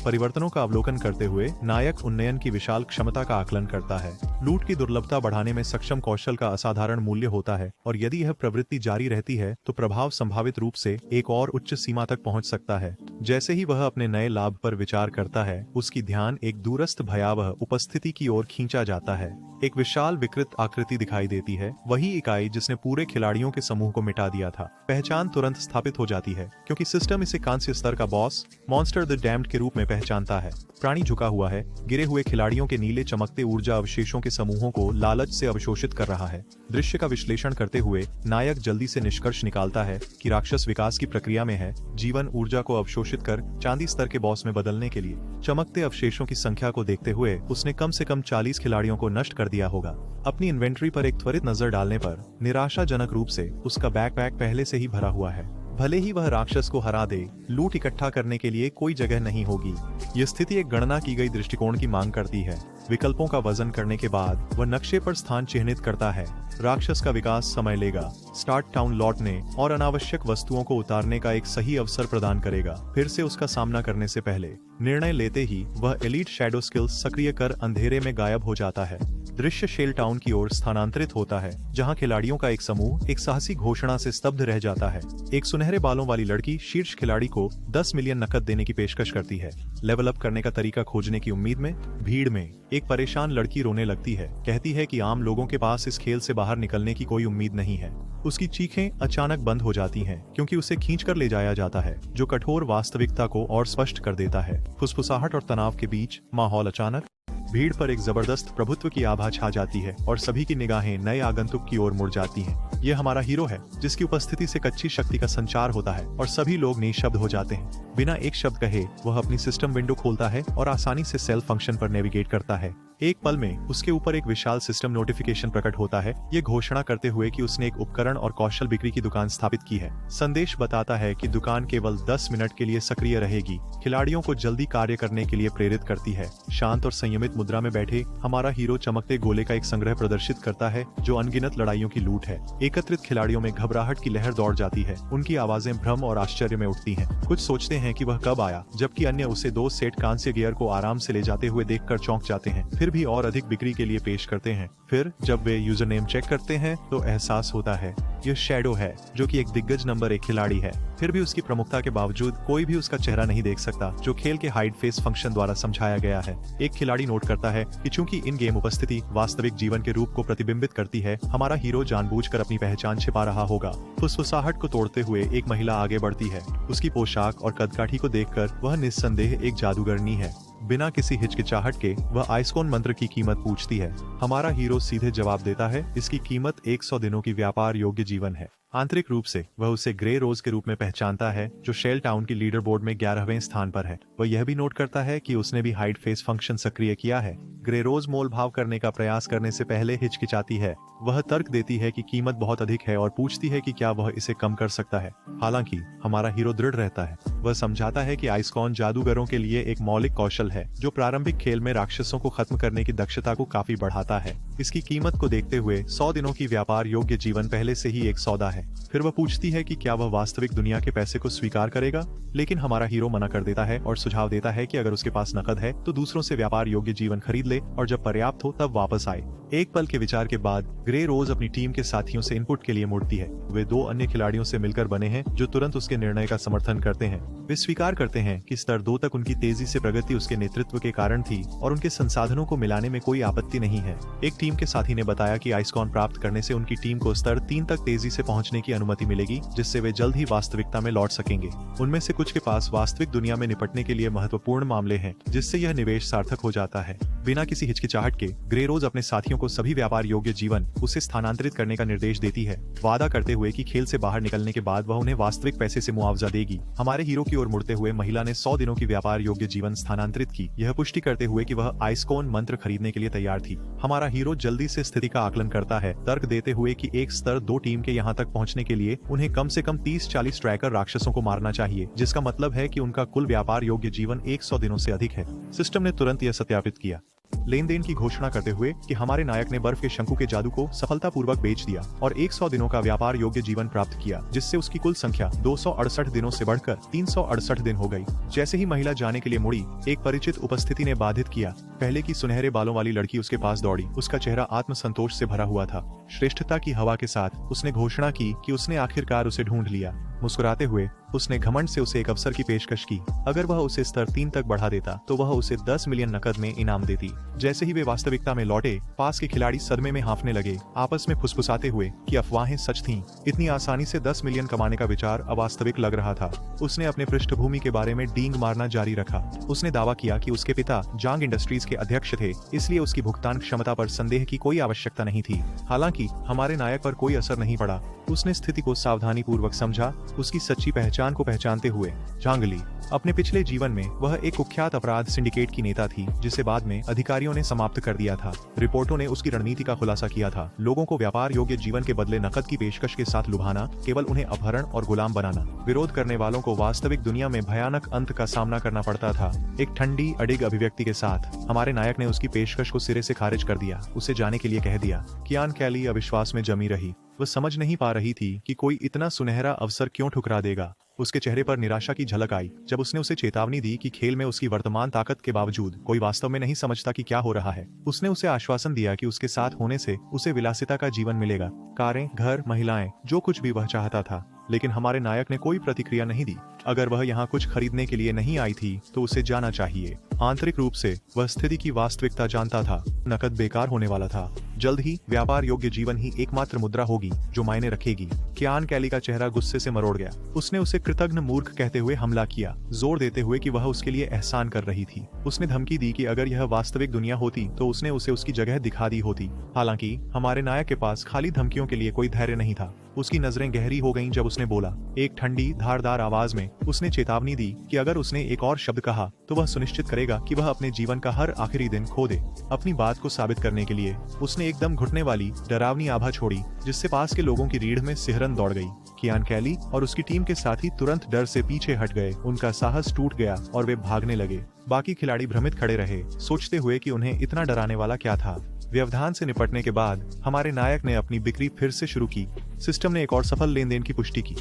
परिवर्तनों का अवलोकन करते हुए नायक उन्नयन की विशाल क्षमता का आकलन करता है। लूट की दुर्लभता बढ़ाने में सक्षम कौशल का असाधारण मूल्य होता है और यदि यह प्रवृत्ति जारी रहती है तो प्रभाव संभावित रूप से एक और उच्च सीमा तक पहुंच सकता है। जैसे ही वह अपने नए लाभ पर विचार करता है, उसकी ध्यान एक दूरस्थ भयावह उपस्थिति की ओर खींचा जाता है। एक विशाल विकृत आकृति दिखाई देती है, वही इकाई जिसने पूरे खिलाड़ियों के समूह को मिटा दिया था। पहचान तुरंत स्थापित हो जाती है क्योंकि सिस्टम इसे कांस्य स्तर का बॉस मॉन्स्टर द डैम्ड के रूप में पहचानता है। प्राणी झुका हुआ है, गिरे हुए खिलाड़ियों के नीले चमकते ऊर्जा अवशेषों के समूहों को लालच से अवशोषित कर रहा है। दृश्य का विश्लेषण करते हुए नायक जल्दी से निष्कर्ष निकालता है कि राक्षस विकास की प्रक्रिया में है, जीवन ऊर्जा को अवशोषित कर चांदी स्तर के बॉस में बदलने के लिए। चमकते अवशेषों की संख्या को देखते हुए उसने कम से कम 40 खिलाड़ियों को नष्ट कर दिया होगा। अपनी इन्वेंट्री पर एक त्वरित नजर डालने पर निराशाजनक रूप से उसका बैकपैक पहले से ही भरा हुआ है। भले ही वह राक्षस को हरा दे, लूट इकट्ठा करने के लिए कोई जगह नहीं होगी। यह स्थिति एक गणना की गई दृष्टिकोण की मांग करती है। विकल्पों का वजन करने के बाद वह नक्शे पर स्थान चिह्नित करता है। राक्षस का विकास समय लेगा, स्टार्ट टाउन लौटने और अनावश्यक वस्तुओं को उतारने का एक सही अवसर प्रदान करेगा। फिर से उसका सामना करने से पहले निर्णय लेते ही वह एलीट शैडो स्किल्स सक्रिय कर अंधेरे में गायब हो जाता है। दृश्य शेल टाउन की ओर स्थानांतरित होता है, जहां खिलाड़ियों का एक समूह एक साहसी घोषणा से स्तब्ध रह जाता है। एक सुनहरे बालों वाली लड़की शीर्ष खिलाड़ी को 10 मिलियन नकद देने की पेशकश करती है। लेवल अप करने का तरीका खोजने की उम्मीद में भीड़ में एक परेशान लड़की रोने लगती है, कहती है कि आम लोगों के पास इस खेल से बाहर निकलने की कोई उम्मीद नहीं है। उसकी चीखें अचानक बंद हो जाती हैं क्योंकि उसे खींचकर ले जाया जाता है, जो कठोर वास्तविकता को और स्पष्ट कर देता है। फुसफुसाहट और तनाव के बीच माहौल अचानक भीड़ पर एक जबरदस्त प्रभुत्व की आभा छा जाती है और सभी की निगाहें नए आगंतुक की ओर मुड़ जाती हैं। यह हमारा हीरो है, जिसकी उपस्थिति से कच्ची शक्ति का संचार होता है और सभी लोग निशब्द हो जाते हैं। बिना एक शब्द कहे वह अपनी सिस्टम विंडो खोलता है और आसानी से सेल फंक्शन पर नेविगेट करता है। एक पल में उसके ऊपर एक विशाल सिस्टम नोटिफिकेशन प्रकट होता है, ये घोषणा करते हुए कि उसने एक उपकरण और कौशल बिक्री की दुकान स्थापित की है। संदेश बताता है कि दुकान केवल 10 मिनट के लिए सक्रिय रहेगी। खिलाड़ियों को जल्दी कार्य करने के लिए प्रेरित करती है। शांत और संयमित मुद्रा में बैठे हमारा हीरो चमकते गोले का एक संग्रह प्रदर्शित करता है, जो अनगिनत लड़ाइयों की लूट है। एकत्रित खिलाड़ियों में घबराहट की लहर दौड़ जाती है, उनकी आवाजें भ्रम और आश्चर्य में उठती हैं। कुछ सोचते हैं कि वह कब आया, जबकि अन्य उसे 2 सेट कांस्य गियर को आराम से ले जाते हुए देखकर चौंक जाते हैं। फिर भी और अधिक बिक्री के लिए पेश करते हैं। फिर जब वे यूजर नेम चेक करते हैं तो एहसास होता है यह शैडो है, जो कि एक दिग्गज नंबर 1 खिलाड़ी है। फिर भी उसकी प्रमुखता के बावजूद कोई भी उसका चेहरा नहीं देख सकता, जो खेल के हाइड फेस फंक्शन द्वारा समझाया गया है। एक खिलाड़ी नोट करता है कि चूंकि इन गेम उपस्थिति वास्तविक जीवन के रूप को प्रतिबिंबित करती है, हमारा हीरो जानबूझकर अपनी पहचान छिपा रहा होगा। फुसफुसाहट को तोड़ते हुए एक महिला आगे बढ़ती है। उसकी पोशाक और कदकाठी को देखकर वह निस्संदेह एक जादूगरनी है। बिना किसी हिचकिचाहट के वह आइस्कोन मंत्र की कीमत पूछती है। हमारा हीरो सीधे जवाब देता है, इसकी कीमत 100 दिनों की व्यापार योग्य जीवन है। आंतरिक रूप से वह उसे ग्रे रोज के रूप में पहचानता है, जो शेल टाउन की लीडर बोर्ड में 11वें स्थान पर है। वह यह भी नोट करता है कि उसने भी हाइड फेस फंक्शन सक्रिय किया है। ग्रे रोज मोल भाव करने का प्रयास करने से पहले हिचकिचाती है। वह तर्क देती है कि कीमत बहुत अधिक है और पूछती है कि क्या वह इसे कम कर सकता है। हालांकि हमारा हीरो दृढ़ रहता है। वह समझाता है कि आइस्कॉन जादूगरों के लिए एक मौलिक कौशल है, जो प्रारंभिक खेल में राक्षसों को खत्म करने की दक्षता को काफी बढ़ाता है। इसकी कीमत को देखते हुए 100 दिनों की व्यापार योग्य जीवन पहले से ही एक सौदा है। फिर वह पूछती है कि क्या वह वास्तविक दुनिया के पैसे को स्वीकार करेगा, लेकिन हमारा हीरो मना कर देता है और सुझाव देता है कि अगर उसके पास नकद है तो दूसरों से व्यापार योग्य जीवन खरीद ले और जब पर्याप्त हो तब वापस आए। एक पल के विचार के बाद ग्रे रोज अपनी टीम के साथियों से इनपुट के लिए मुड़ती है। वे 2 अन्य खिलाड़ियों से मिलकर बने हैं, जो तुरंत उसके निर्णय का समर्थन करते हैं। वे स्वीकार करते हैं कि स्तर 2 तक उनकी तेजी से प्रगति उसके नेतृत्व के कारण थी और उनके संसाधनों को मिलाने में कोई आपत्ति नहीं है। एक टीम के साथी ने बताया कि आइस्कॉन प्राप्त करने से उनकी टीम को स्तर 3 तक तेजी से पहुंचने की अनुमति मिलेगी, जिससे वे जल्द ही वास्तविकता में लौट सकेंगे। उनमें से कुछ के पास वास्तविक दुनिया में निपटने के लिए महत्वपूर्ण मामले हैं, जिससे यह निवेश सार्थक हो जाता है। बिना किसी हिचकिचाहट के ग्रे रोज अपने साथियों को सभी व्यापार योग्य जीवन उसे स्थानांतरित करने का निर्देश देती है, वादा करते हुए कि खेल से बाहर निकलने के बाद वह उन्हें वास्तविक पैसे से मुआवजा देगी। हमारे हीरो की ओर मुड़ते हुए महिला ने 100 दिनों की व्यापार योग्य जीवन स्थानांतरित की, यह पुष्टि करते हुए कि वह आइस्कोन मंत्र खरीदने के लिए तैयार थी। हमारा हीरो जल्दी से स्थिति का आकलन करता है, तर्क देते हुए कि एक स्तर 2 टीम के यहाँ तक पहुँचने के लिए उन्हें कम से कम 30-40 ट्रैकर राक्षसों को मारना चाहिए, जिसका मतलब है कि उनका कुल व्यापार योग्य जीवन 100 दिनों से अधिक है। सिस्टम ने तुरंत यह सत्यापित किया। लेन देन की घोषणा करते हुए कि हमारे नायक ने बर्फ के शंकु के जादू को सफलतापूर्वक बेच दिया और 100 दिनों का व्यापार योग्य जीवन प्राप्त किया, जिससे उसकी कुल संख्या 268 दिनों से बढ़कर 368 दिन हो गई। जैसे ही महिला जाने के लिए मुड़ी, एक परिचित उपस्थिति ने बाधित किया। पहले की सुनहरे बालों वाली लड़की उसके पास दौड़ी। उसका चेहरा आत्मसंतोष से भरा हुआ था। श्रेष्ठता की हवा के साथ उसने घोषणा की कि उसने आखिरकार उसे ढूंढ लिया। मुस्कुराते हुए उसने घमंड से उसे एक अवसर की पेशकश की। अगर वह उसे स्तर 3 तक बढ़ा देता तो वह उसे 10 मिलियन नकद में इनाम देती। जैसे ही वे वास्तविकता में लौटे, पास के खिलाड़ी सदमे में हांफने लगे, आपस में फुसफुसाते हुए कि अफवाहें सच थीं। इतनी आसानी से 10 मिलियन कमाने का विचार अवास्तविक लग रहा था। उसने अपने पृष्ठभूमि के बारे में डींग मारना जारी रखा। उसने दावा किया कि उसके पिता जांग इंडस्ट्रीज के अध्यक्ष थे, इसलिए उसकी भुगतान क्षमता पर संदेह की कोई आवश्यकता नहीं थी। हालांकि हमारे नायक पर कोई असर नहीं पड़ा। उसने स्थिति को सावधानी पूर्वक समझा। उसकी सच्ची पहचान को पहचानते हुए झांग ली। अपने पिछले जीवन में वह एक कुख्यात अपराध सिंडिकेट की नेता थी, जिसे बाद में अधिकारियों ने समाप्त कर दिया था। रिपोर्टों ने उसकी रणनीति का खुलासा किया था। लोगों को व्यापार योग्य जीवन के बदले नकद की पेशकश के साथ लुभाना, केवल उन्हें अपहरण और गुलाम बनाना। विरोध करने वालों को वास्तविक दुनिया में भयानक अंत का सामना करना पड़ता था। एक ठंडी अडिग अभिव्यक्ति के साथ हमारे नायक ने उसकी पेशकश को सिरे से खारिज कर दिया। उसे जाने के लिए कह दिया। कियान कैली अविश्वास में जमी रही। वह समझ नहीं पा रही थी कि कोई इतना सुनहरा अवसर क्यों ठुकरा देगा। उसके चेहरे पर निराशा की झलक आई जब उसने उसे चेतावनी दी कि खेल में उसकी वर्तमान ताकत के बावजूद कोई वास्तव में नहीं समझता कि क्या हो रहा है। उसने उसे आश्वासन दिया कि उसके साथ होने से उसे विलासिता का जीवन मिलेगा, कारें, घर, महिलाएं, जो कुछ भी वह चाहता था। लेकिन हमारे नायक ने कोई प्रतिक्रिया नहीं दी। अगर वह यहाँ कुछ खरीदने के लिए नहीं आई थी तो उसे जाना चाहिए। आंतरिक रूप से वह स्थिति की वास्तविकता जानता था। नकद बेकार होने वाला था। जल्द ही व्यापार योग्य जीवन ही एकमात्र मुद्रा होगी जो मायने रखेगी। कियान कैली का चेहरा गुस्से से मरोड़ गया। उसने उसे कृतज्ञ मूर्ख कहते हुए हमला किया, जोर देते हुए कि वह उसके लिए एहसान कर रही थी। उसने धमकी दी कि अगर यह वास्तविक दुनिया होती तो उसने उसे उसकी जगह दिखा दी होती। हालांकि हमारे नायक के पास खाली धमकियों के लिए कोई धैर्य नहीं था। उसकी नजरें गहरी हो गईं जब उसने बोला। एक ठंडी धारदार आवाज में उसने चेतावनी दी कि अगर उसने एक और शब्द कहा तो वह सुनिश्चित करेगा कि वह अपने जीवन का हर आखिरी दिन खो दे। अपनी बात को साबित करने के लिए उसने एकदम घुटने वाली डरावनी आभा छोड़ी, जिससे पास के लोगों की रीढ़ में सिहरन दौड़ गई। कियान कैली और उसकी टीम के साथी तुरंत डर से पीछे हट गए। उनका साहस टूट गया और वे भागने लगे। बाकी खिलाड़ी भ्रमित खड़े रहे, सोचते हुए कि उन्हें इतना डराने वाला क्या था। व्यवधान से निपटने के बाद हमारे नायक ने अपनी बिक्री फिर से शुरू की। सिस्टम ने एक और सफल लेन देन की पुष्टि की।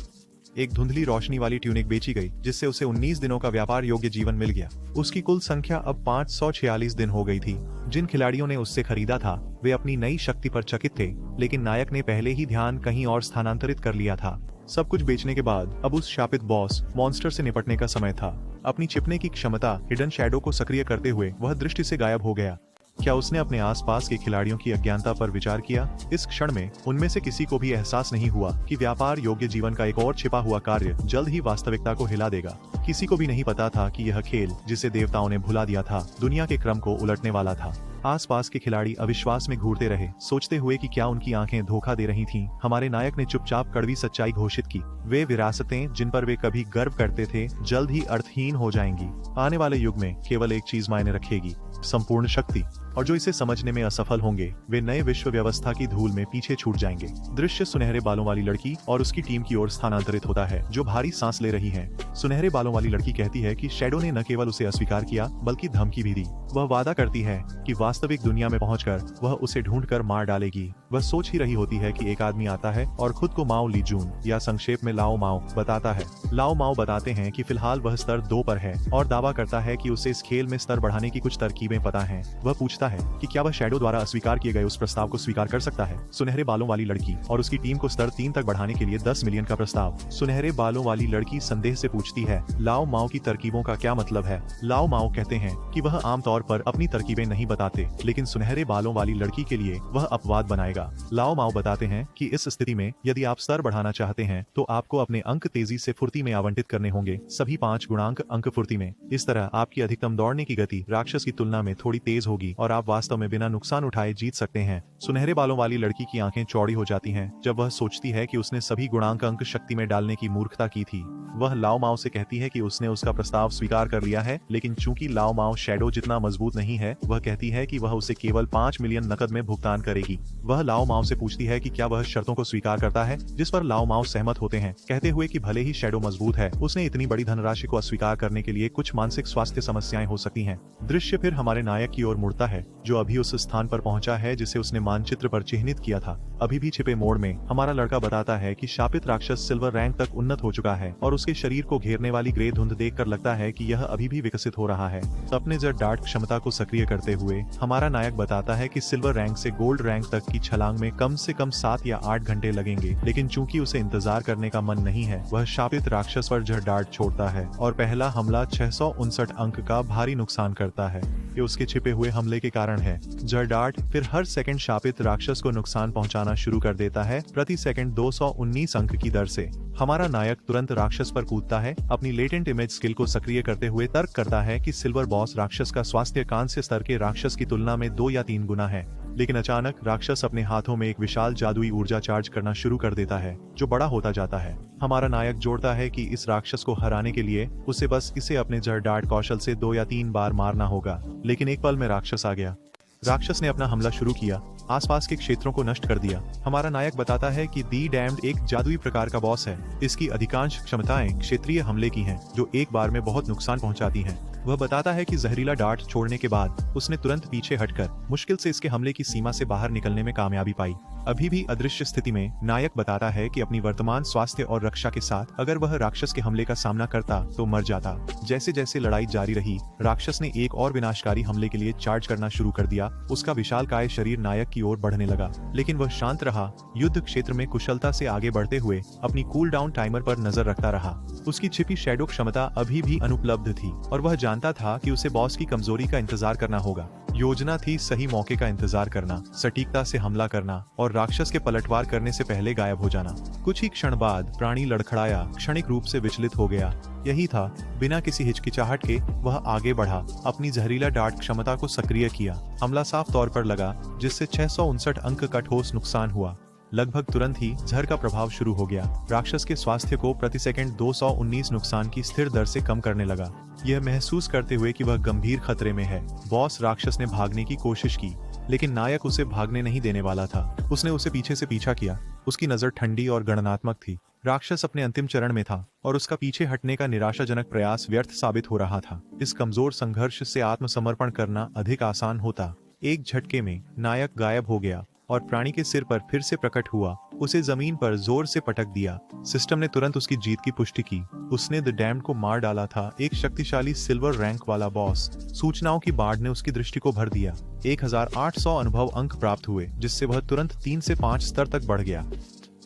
एक धुंधली रोशनी वाली ट्यूनिक बेची गई, जिससे उसे 19 दिनों का व्यापार योग्य जीवन मिल गया। उसकी कुल संख्या अब 546 दिन हो गई थी। जिन खिलाड़ियों ने उससे खरीदा था वे अपनी नई शक्ति पर चकित थे, लेकिन नायक ने पहले ही ध्यान कहीं और स्थानांतरित कर लिया था। सब कुछ बेचने के बाद अब उस शापित बॉस मॉन्स्टर से निपटने का समय था। अपनी छिपने की क्षमता हिडन शैडो को सक्रिय करते हुए वह दृष्टि से गायब हो गया। क्या उसने अपने आसपास के खिलाड़ियों की अज्ञानता पर विचार किया? इस क्षण में उनमें से किसी को भी एहसास नहीं हुआ कि व्यापार योग्य जीवन का एक और छिपा हुआ कार्य जल्द ही वास्तविकता को हिला देगा। किसी को भी नहीं पता था कि यह खेल, जिसे देवताओं ने भुला दिया था, दुनिया के क्रम को उलटने वाला था। आसपास के खिलाड़ी अविश्वास में घूरते रहे, सोचते हुए कि क्या उनकी आंखें धोखा दे रही थीं। हमारे नायक ने चुपचाप कड़वी सच्चाई घोषित की। वे विरासतें जिन पर वे कभी गर्व करते थे जल्द ही अर्थहीन हो जाएंगी। आने वाले युग में केवल एक चीज मायने रखेगी, संपूर्ण शक्ति। और जो इसे समझने में असफल होंगे वे नए विश्व व्यवस्था की धूल में पीछे छूट जाएंगे। दृश्य सुनहरे बालों वाली लड़की और उसकी टीम की ओर स्थानांतरित होता है, जो भारी सांस ले रही हैं। सुनहरे बालों वाली लड़की कहती है कि शैडो ने न केवल उसे अस्वीकार किया बल्कि धमकी भी दी। वह वादा करती है कि वास्तविक दुनिया में पहुंचकर वह उसे ढूंढकर मार डालेगी। वह सोच ही रही होती है कि एक आदमी आता है और खुद को माओ ली जून, या संक्षेप में लाओ माओ, बताता है। लाओ माओ बताते हैं कि फिलहाल वह स्तर 2 पर है और दावा करता है कि उसे इस खेल में स्तर बढ़ाने की कुछ तरकीबें पता हैं। वह पूछता है कि क्या वह शैडो द्वारा अस्वीकार किए गए उस प्रस्ताव को स्वीकार कर सकता है। सुनहरे बालों वाली लड़की और उसकी टीम को स्तर 3 तक बढ़ाने के लिए 10 मिलियन का प्रस्ताव। सुनहरे बालों वाली लड़की संदेह से पूछती है, लाओ माओ की तरकीबों का क्या मतलब है? लाओ माओ कहते हैं कि वह आमतौर पर अपनी तरकीबें नहीं बताते, लेकिन सुनहरे बालों वाली लड़की के लिए वह अपवाद बनाएगा। लाओ माओ बताते हैं कि इस स्थिति में यदि आप स्तर बढ़ाना चाहते हैं तो आपको अपने अंक तेजी से फुर्ती में आवंटित करने होंगे, सभी 5 गुणांक अंक फुर्ती में। इस तरह आपकी अधिकतम दौड़ने की गति राक्षस की तुलना में थोड़ी तेज होगी और आप वास्तव में बिना नुकसान उठाए जीत सकते हैं। सुनहरे बालों वाली लड़की की आंखें चौड़ी हो जाती हैं जब वह सोचती है कि उसने सभी गुणांक अंक शक्ति में डालने की मूर्खता की थी। वह लाओ माओ से कहती है कि उसने उसका प्रस्ताव स्वीकार कर लिया है, लेकिन चूंकि लाओ माओ शैडो जितना मजबूत नहीं है, वह कहती है कि वह उसे केवल 5 मिलियन नकद में भुगतान करेगी। वह लाओ माओ से पूछती है कि क्या वह शर्तों को स्वीकार करता है, जिस पर लाओ माओ सहमत होते हैं, कहते हुए कि भले ही शैडो मजबूत है, उसने इतनी बड़ी धनराशि को अस्वीकार करने के लिए कुछ मानसिक स्वास्थ्य समस्याएं हो सकती हैं। दृश्य फिर हमारे नायक की ओर मुड़ता है। जो अभी उस स्थान पर पहुंचा है जिसे उसने मानचित्र पर चिन्हित किया था। अभी भी छिपे मोड़ में हमारा लड़का बताता है कि शापित राक्षस सिल्वर रैंक तक उन्नत हो चुका है और उसके शरीर को घेरने वाली ग्रे धुंध देखकर लगता है कि यह अभी भी विकसित हो रहा है। अपने जड़ डार्ट क्षमता को सक्रिय करते हुए हमारा नायक बताता है कि सिल्वर रैंक से गोल्ड रैंक तक की छलांग में कम से कम 7 या 8 घंटे लगेंगे, लेकिन चूंकि उसे इंतजार करने का मन नहीं है, वह शापित राक्षस पर जड़ डार्ट छोड़ता है और पहला हमला 659 अंक का भारी नुकसान करता है। ये उसके छिपे हुए हमले के कारण है। जड़ डार्ट फिर हर सेकंड शापित राक्षस को नुकसान पहुंचाना शुरू कर देता है, प्रति सेकंड 219 अंक की दर से। हमारा नायक तुरंत राक्षस पर कूदता है, अपनी लेटेंट इमेज स्किल को सक्रिय करते हुए तर्क करता है कि सिल्वर बॉस राक्षस का स्वास्थ्य कांस्य स्तर के राक्षस की तुलना में 2 या 3 गुना है। लेकिन अचानक राक्षस अपने हाथों में एक विशाल जादुई ऊर्जा चार्ज करना शुरू कर देता है, जो बड़ा होता जाता है। हमारा नायक जोड़ता है कि इस राक्षस को हराने के लिए उसे बस इसे अपने जड़ डार्ट कौशल से 2 या 3 बार मारना होगा। लेकिन एक पल में राक्षस आ गया। राक्षस ने अपना हमला शुरू किया, आसपास के क्षेत्रों को नष्ट कर दिया। हमारा नायक बताता है कि दी डैम्ड एक जादुई प्रकार का बॉस है। इसकी अधिकांश क्षमताएं क्षेत्रीय हमले की हैं, जो एक बार में बहुत नुकसान पहुंचाती हैं। वह बताता है कि जहरीला डार्ट छोड़ने के बाद उसने तुरंत पीछे हटकर मुश्किल से इसके हमले की सीमा से बाहर निकलने में कामयाबी पाई। अभी भी अदृश्य स्थिति में नायक बताता है कि अपनी वर्तमान स्वास्थ्य और रक्षा के साथ अगर वह राक्षस के हमले का सामना करता तो मर जाता। जैसे जैसे लड़ाई जारी रही, राक्षस ने एक और विनाशकारी हमले के लिए चार्ज करना शुरू कर दिया। उसका विशालकाय शरीर नायक की ओर बढ़ने लगा, लेकिन वह शांत रहा, युद्ध क्षेत्र में कुशलता से आगे बढ़ते हुए अपनी कूल डाउन टाइमर पर नजर रखता रहा। उसकी छिपी शैडो क्षमता अभी भी अनुपलब्ध थी और वह जानता था कि उसे बॉस की कमजोरी का इंतजार करना होगा। योजना थी सही मौके का इंतजार करना, सटीकता से हमला करना और राक्षस के पलटवार करने से पहले गायब हो जाना। कुछ ही क्षण बाद प्राणी लड़खड़ाया, क्षणिक रूप से विचलित हो गया। यही था, बिना किसी हिचकिचाहट के वह आगे बढ़ा, अपनी जहरीला डार्ट क्षमता को सक्रिय किया। हमला साफ तौर पर लगा, जिससे 659 अंक का ठोस नुकसान हुआ। लगभग तुरंत ही जहर का प्रभाव शुरू हो गया। राक्षस के स्वास्थ्य को प्रति सेकंड 219 नुकसान की स्थिर दर से कम करने लगा। यह महसूस करते हुए कि वह गंभीर खतरे में है, बॉस राक्षस ने भागने की कोशिश की, लेकिन नायक उसे भागने नहीं देने वाला था। उसने उसे पीछे से पीछा किया। उसकी नजर ठंडी और गणनात्मक थी। राक्षस अपने अंतिम चरण में था और उसका पीछे हटने का निराशाजनक प्रयास व्यर्थ साबित हो रहा था। इस कमजोर संघर्ष से आत्मसमर्पण करना अधिक आसान होता। एक झटके में नायक गायब हो गया और प्राणी के सिर पर फिर से प्रकट हुआ। उसे जमीन पर जोर से पटक दिया। सिस्टम ने तुरंत उसकी जीत की पुष्टि की। उसने द डैम्ड को मार डाला था, एक शक्तिशाली सिल्वर रैंक वाला बॉस। सूचनाओं की बाढ़ ने उसकी दृष्टि को भर दिया। 1800 अनुभव अंक प्राप्त हुए, जिससे वह तुरंत 3 से 5 स्तर तक बढ़ गया।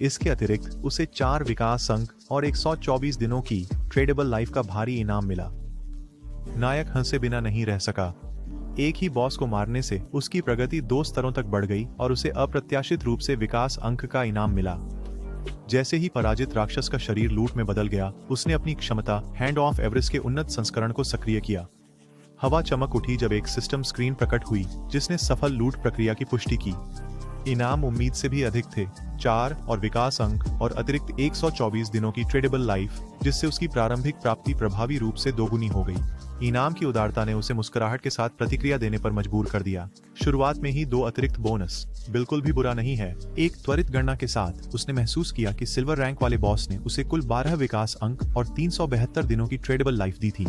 इसके अतिरिक्त उसे 4 विकास अंक और 124 दिनों की ट्रेडेबल लाइफ का भारी इनाम मिला। नायक हंसे बिना नहीं रह सका। एक ही बॉस को मारने से उसकी प्रगति 2 स्तरों तक बढ़ गई और उसे अप्रत्याशित रूप से विकास अंक का इनाम मिला। जैसे ही पराजित राक्षस का शरीर लूट में बदल गया, उसने अपनी क्षमता हैंड ऑफ एवरेस्ट के उन्नत संस्करण को सक्रिय किया। हवा चमक उठी जब एक सिस्टम स्क्रीन प्रकट हुई, जिसने सफल लूट प्रक्रिया की पुष्टि की। इनाम उम्मीद से भी अधिक थे, 4 और विकास अंक और अतिरिक्त 124 दिनों की ट्रेडेबल लाइफ, जिससे उसकी प्रारंभिक प्राप्ति प्रभावी रूप से दोगुनी हो गई। इनाम की उदारता ने उसे मुस्कुराहट के साथ प्रतिक्रिया देने पर मजबूर कर दिया। शुरुआत में ही 2 अतिरिक्त बोनस बिल्कुल भी बुरा नहीं है। एक त्वरित गणना के साथ उसने महसूस किया कि सिल्वर रैंक वाले बॉस ने उसे कुल 12 विकास अंक और 372 दिनों की ट्रेडेबल लाइफ दी थी।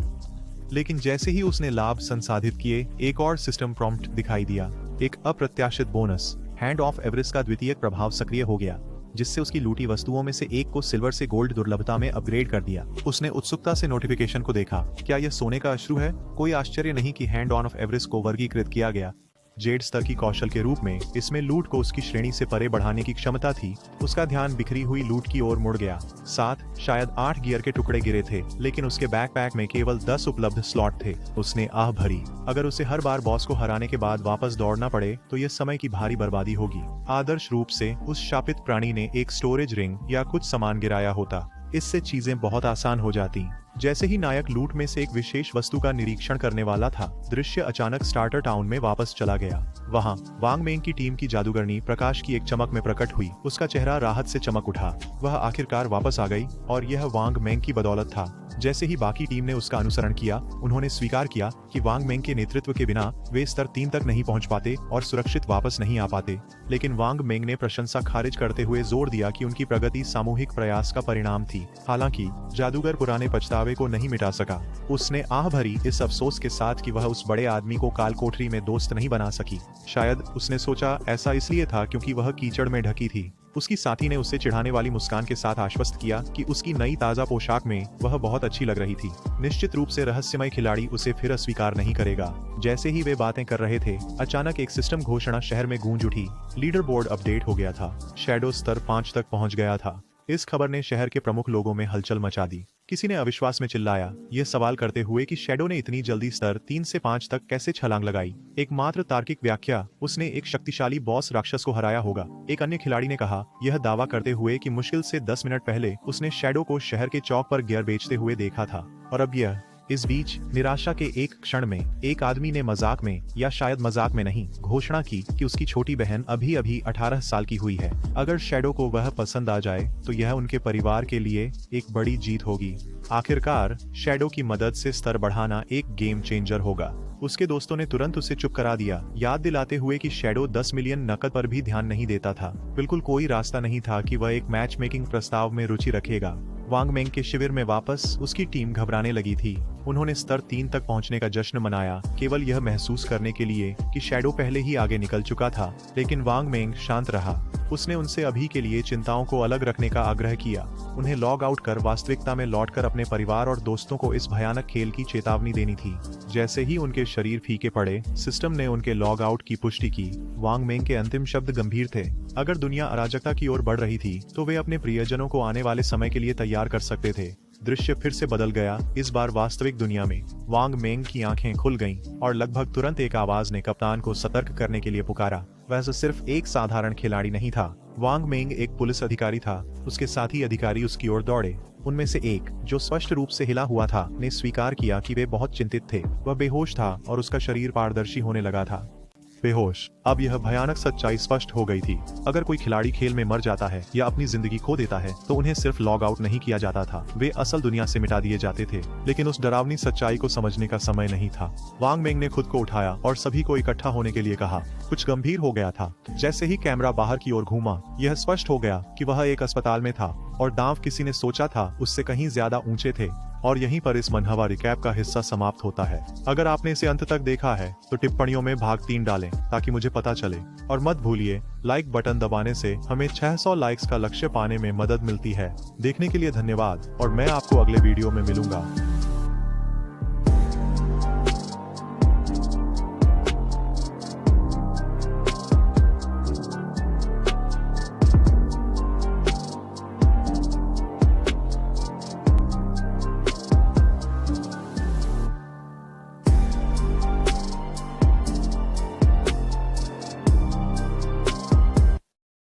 लेकिन जैसे ही उसने लाभ संसाधित किए, एक और सिस्टम प्रॉम्प्ट दिखाई दिया। एक अप्रत्याशित बोनस हैंड ऑफ एवरेस्ट का द्वितीयक प्रभाव सक्रिय हो गया, जिससे उसकी लूटी वस्तुओं में से एक को सिल्वर से गोल्ड दुर्लभता में अपग्रेड कर दिया। उसने उत्सुकता से नोटिफिकेशन को देखा। क्या यह सोने का अश्रु है? कोई आश्चर्य नहीं कि हैंड ऑन ऑफ एवरेस्ट को वर्गीकृत किया गया। जेड स्तर की कौशल के रूप में इसमें लूट को उसकी श्रेणी से परे बढ़ाने की क्षमता थी। उसका ध्यान बिखरी हुई लूट की ओर मुड़ गया। 7 शायद 8 गियर के टुकड़े गिरे थे, लेकिन उसके बैकपैक में केवल 10 उपलब्ध स्लॉट थे। उसने आह भरी। अगर उसे हर बार बॉस को हराने के बाद वापस दौड़ना पड़े तो यह समय की भारी बर्बादी होगी। आदर्श रूप से उस शापित प्राणी ने एक स्टोरेज रिंग या कुछ सामान गिराया होता। इससे चीजें बहुत आसान हो जाती। जैसे ही नायक लूट में से एक विशेष वस्तु का निरीक्षण करने वाला था, दृश्य अचानक स्टार्टर टाउन में वापस चला गया। वहाँ वांग मेंग की टीम की जादूगरनी प्रकाश की एक चमक में प्रकट हुई। उसका चेहरा राहत से चमक उठा। वह आखिरकार वापस आ गई और यह वांग मेंग की बदौलत था। जैसे ही बाकी टीम ने उसका अनुसरण किया, उन्होंने स्वीकार किया कि वांग मेंग के नेतृत्व के बिना वे स्तर 3 तक नहीं पहुंच पाते और सुरक्षित वापस नहीं आ पाते। लेकिन वांग मेंग ने प्रशंसा खारिज करते हुए जोर दिया कि उनकी प्रगति सामूहिक प्रयास का परिणाम थी। हालांकि जादूगर पुराने पछतावे को नहीं मिटा सका। उसने आह भरी इस अफसोस के साथ कि वह उस बड़े आदमी को काल कोठरी में दोस्त नहीं बना सकी। शायद उसने सोचा ऐसा इसलिए था क्योंकि वह कीचड़ में ढकी थी। उसकी साथी ने उसे चिढ़ाने वाली मुस्कान के साथ आश्वस्त किया कि उसकी नई ताजा पोशाक में वह बहुत अच्छी लग रही थी। निश्चित रूप से रहस्यमय खिलाड़ी उसे फिर अस्वीकार नहीं करेगा। जैसे ही वे बातें कर रहे थे, अचानक एक सिस्टम घोषणा शहर में गूंज उठी। लीडर बोर्ड अपडेट हो गया था। शैडो स्तर 5 तक पहुंच गया था। इस खबर ने शहर के प्रमुख लोगों में हलचल मचा दी। किसी ने अविश्वास में चिल्लाया, यह सवाल करते हुए कि शैडो ने इतनी जल्दी स्तर 3 से 5 तक कैसे छलांग लगाई। एकमात्र तार्किक व्याख्या, उसने एक शक्तिशाली बॉस राक्षस को हराया होगा। एक अन्य खिलाड़ी ने कहा, यह दावा करते हुए कि मुश्किल से 10 मिनट पहले उसने शैडो को शहर के चौक पर गियर बेचते हुए देखा था। और अब यह। इस बीच निराशा के एक क्षण में एक आदमी ने मजाक में, या शायद मजाक में नहीं, घोषणा की कि उसकी छोटी बहन अभी अभी 18 साल की हुई है। अगर शैडो को वह पसंद आ जाए तो यह उनके परिवार के लिए एक बड़ी जीत होगी। आखिरकार शैडो की मदद से स्तर बढ़ाना एक गेम चेंजर होगा। उसके दोस्तों ने तुरंत उसे चुप करा दिया, याद दिलाते हुए कि शैडो 10 मिलियन नकद पर भी ध्यान नहीं देता था। बिल्कुल कोई रास्ता नहीं था कि वह एक मैच मेकिंग प्रस्ताव में रुचि रखेगा। वांग मेंग के शिविर में वापस उसकी टीम घबराने लगी थी। उन्होंने स्तर 3 तक पहुंचने का जश्न मनाया, केवल यह महसूस करने के लिए कि शैडो पहले ही आगे निकल चुका था। लेकिन वांग मेंग शांत रहा। उसने उनसे अभी के लिए चिंताओं को अलग रखने का आग्रह किया, उन्हें लॉग आउट कर वास्तविकता में लौटकर अपने परिवार और दोस्तों को इस भयानक खेल की चेतावनी देनी थी। जैसे ही उनके शरीर फीके पड़े, सिस्टम ने उनके लॉग आउट की पुष्टि की। वांग मेंग के अंतिम शब्द गंभीर थे। अगर दुनिया अराजकता की ओर बढ़ रही थी तो वे अपने प्रियजनों को आने वाले समय के लिए तैयार कर सकते थे। दृश्य फिर से बदल गया, इस बार वास्तविक दुनिया में। वांग मेंग की आंखें खुल गईं और लगभग तुरंत एक आवाज ने कप्तान को सतर्क करने के लिए पुकारा। वह सिर्फ एक साधारण खिलाड़ी नहीं था। वांग मेंग एक पुलिस अधिकारी था। उसके साथी अधिकारी उसकी ओर दौड़े। उनमें से एक, जो स्पष्ट रूप से हिला हुआ था, ने स्वीकार किया कि वे बहुत चिंतित थे। वह बेहोश था और उसका शरीर पारदर्शी होने लगा था। बेहोश। अब यह भयानक सच्चाई स्पष्ट हो गई थी। अगर कोई खिलाड़ी खेल में मर जाता है या अपनी जिंदगी खो देता है तो उन्हें सिर्फ लॉग आउट नहीं किया जाता था, वे असल दुनिया से मिटा दिए जाते थे। लेकिन उस डरावनी सच्चाई को समझने का समय नहीं था। वांग मेंग ने खुद को उठाया और सभी को इकट्ठा होने के लिए कहा। कुछ गंभीर हो गया था। जैसे ही कैमरा बाहर की ओर घूमा, यह स्पष्ट हो गया कि वह एक अस्पताल में था और दांव किसी ने सोचा था उससे कहीं ज्यादा ऊंचे थे। और यहीं पर इस मनहवा रिकैप का हिस्सा समाप्त होता है। अगर आपने इसे अंत तक देखा है तो टिप्पणियों में भाग 3 डालें ताकि मुझे पता चले। और मत भूलिए, लाइक बटन दबाने से हमें 600 लाइक्स का लक्ष्य पाने में मदद मिलती है। देखने के लिए धन्यवाद और मैं आपको अगले वीडियो में मिलूंगा।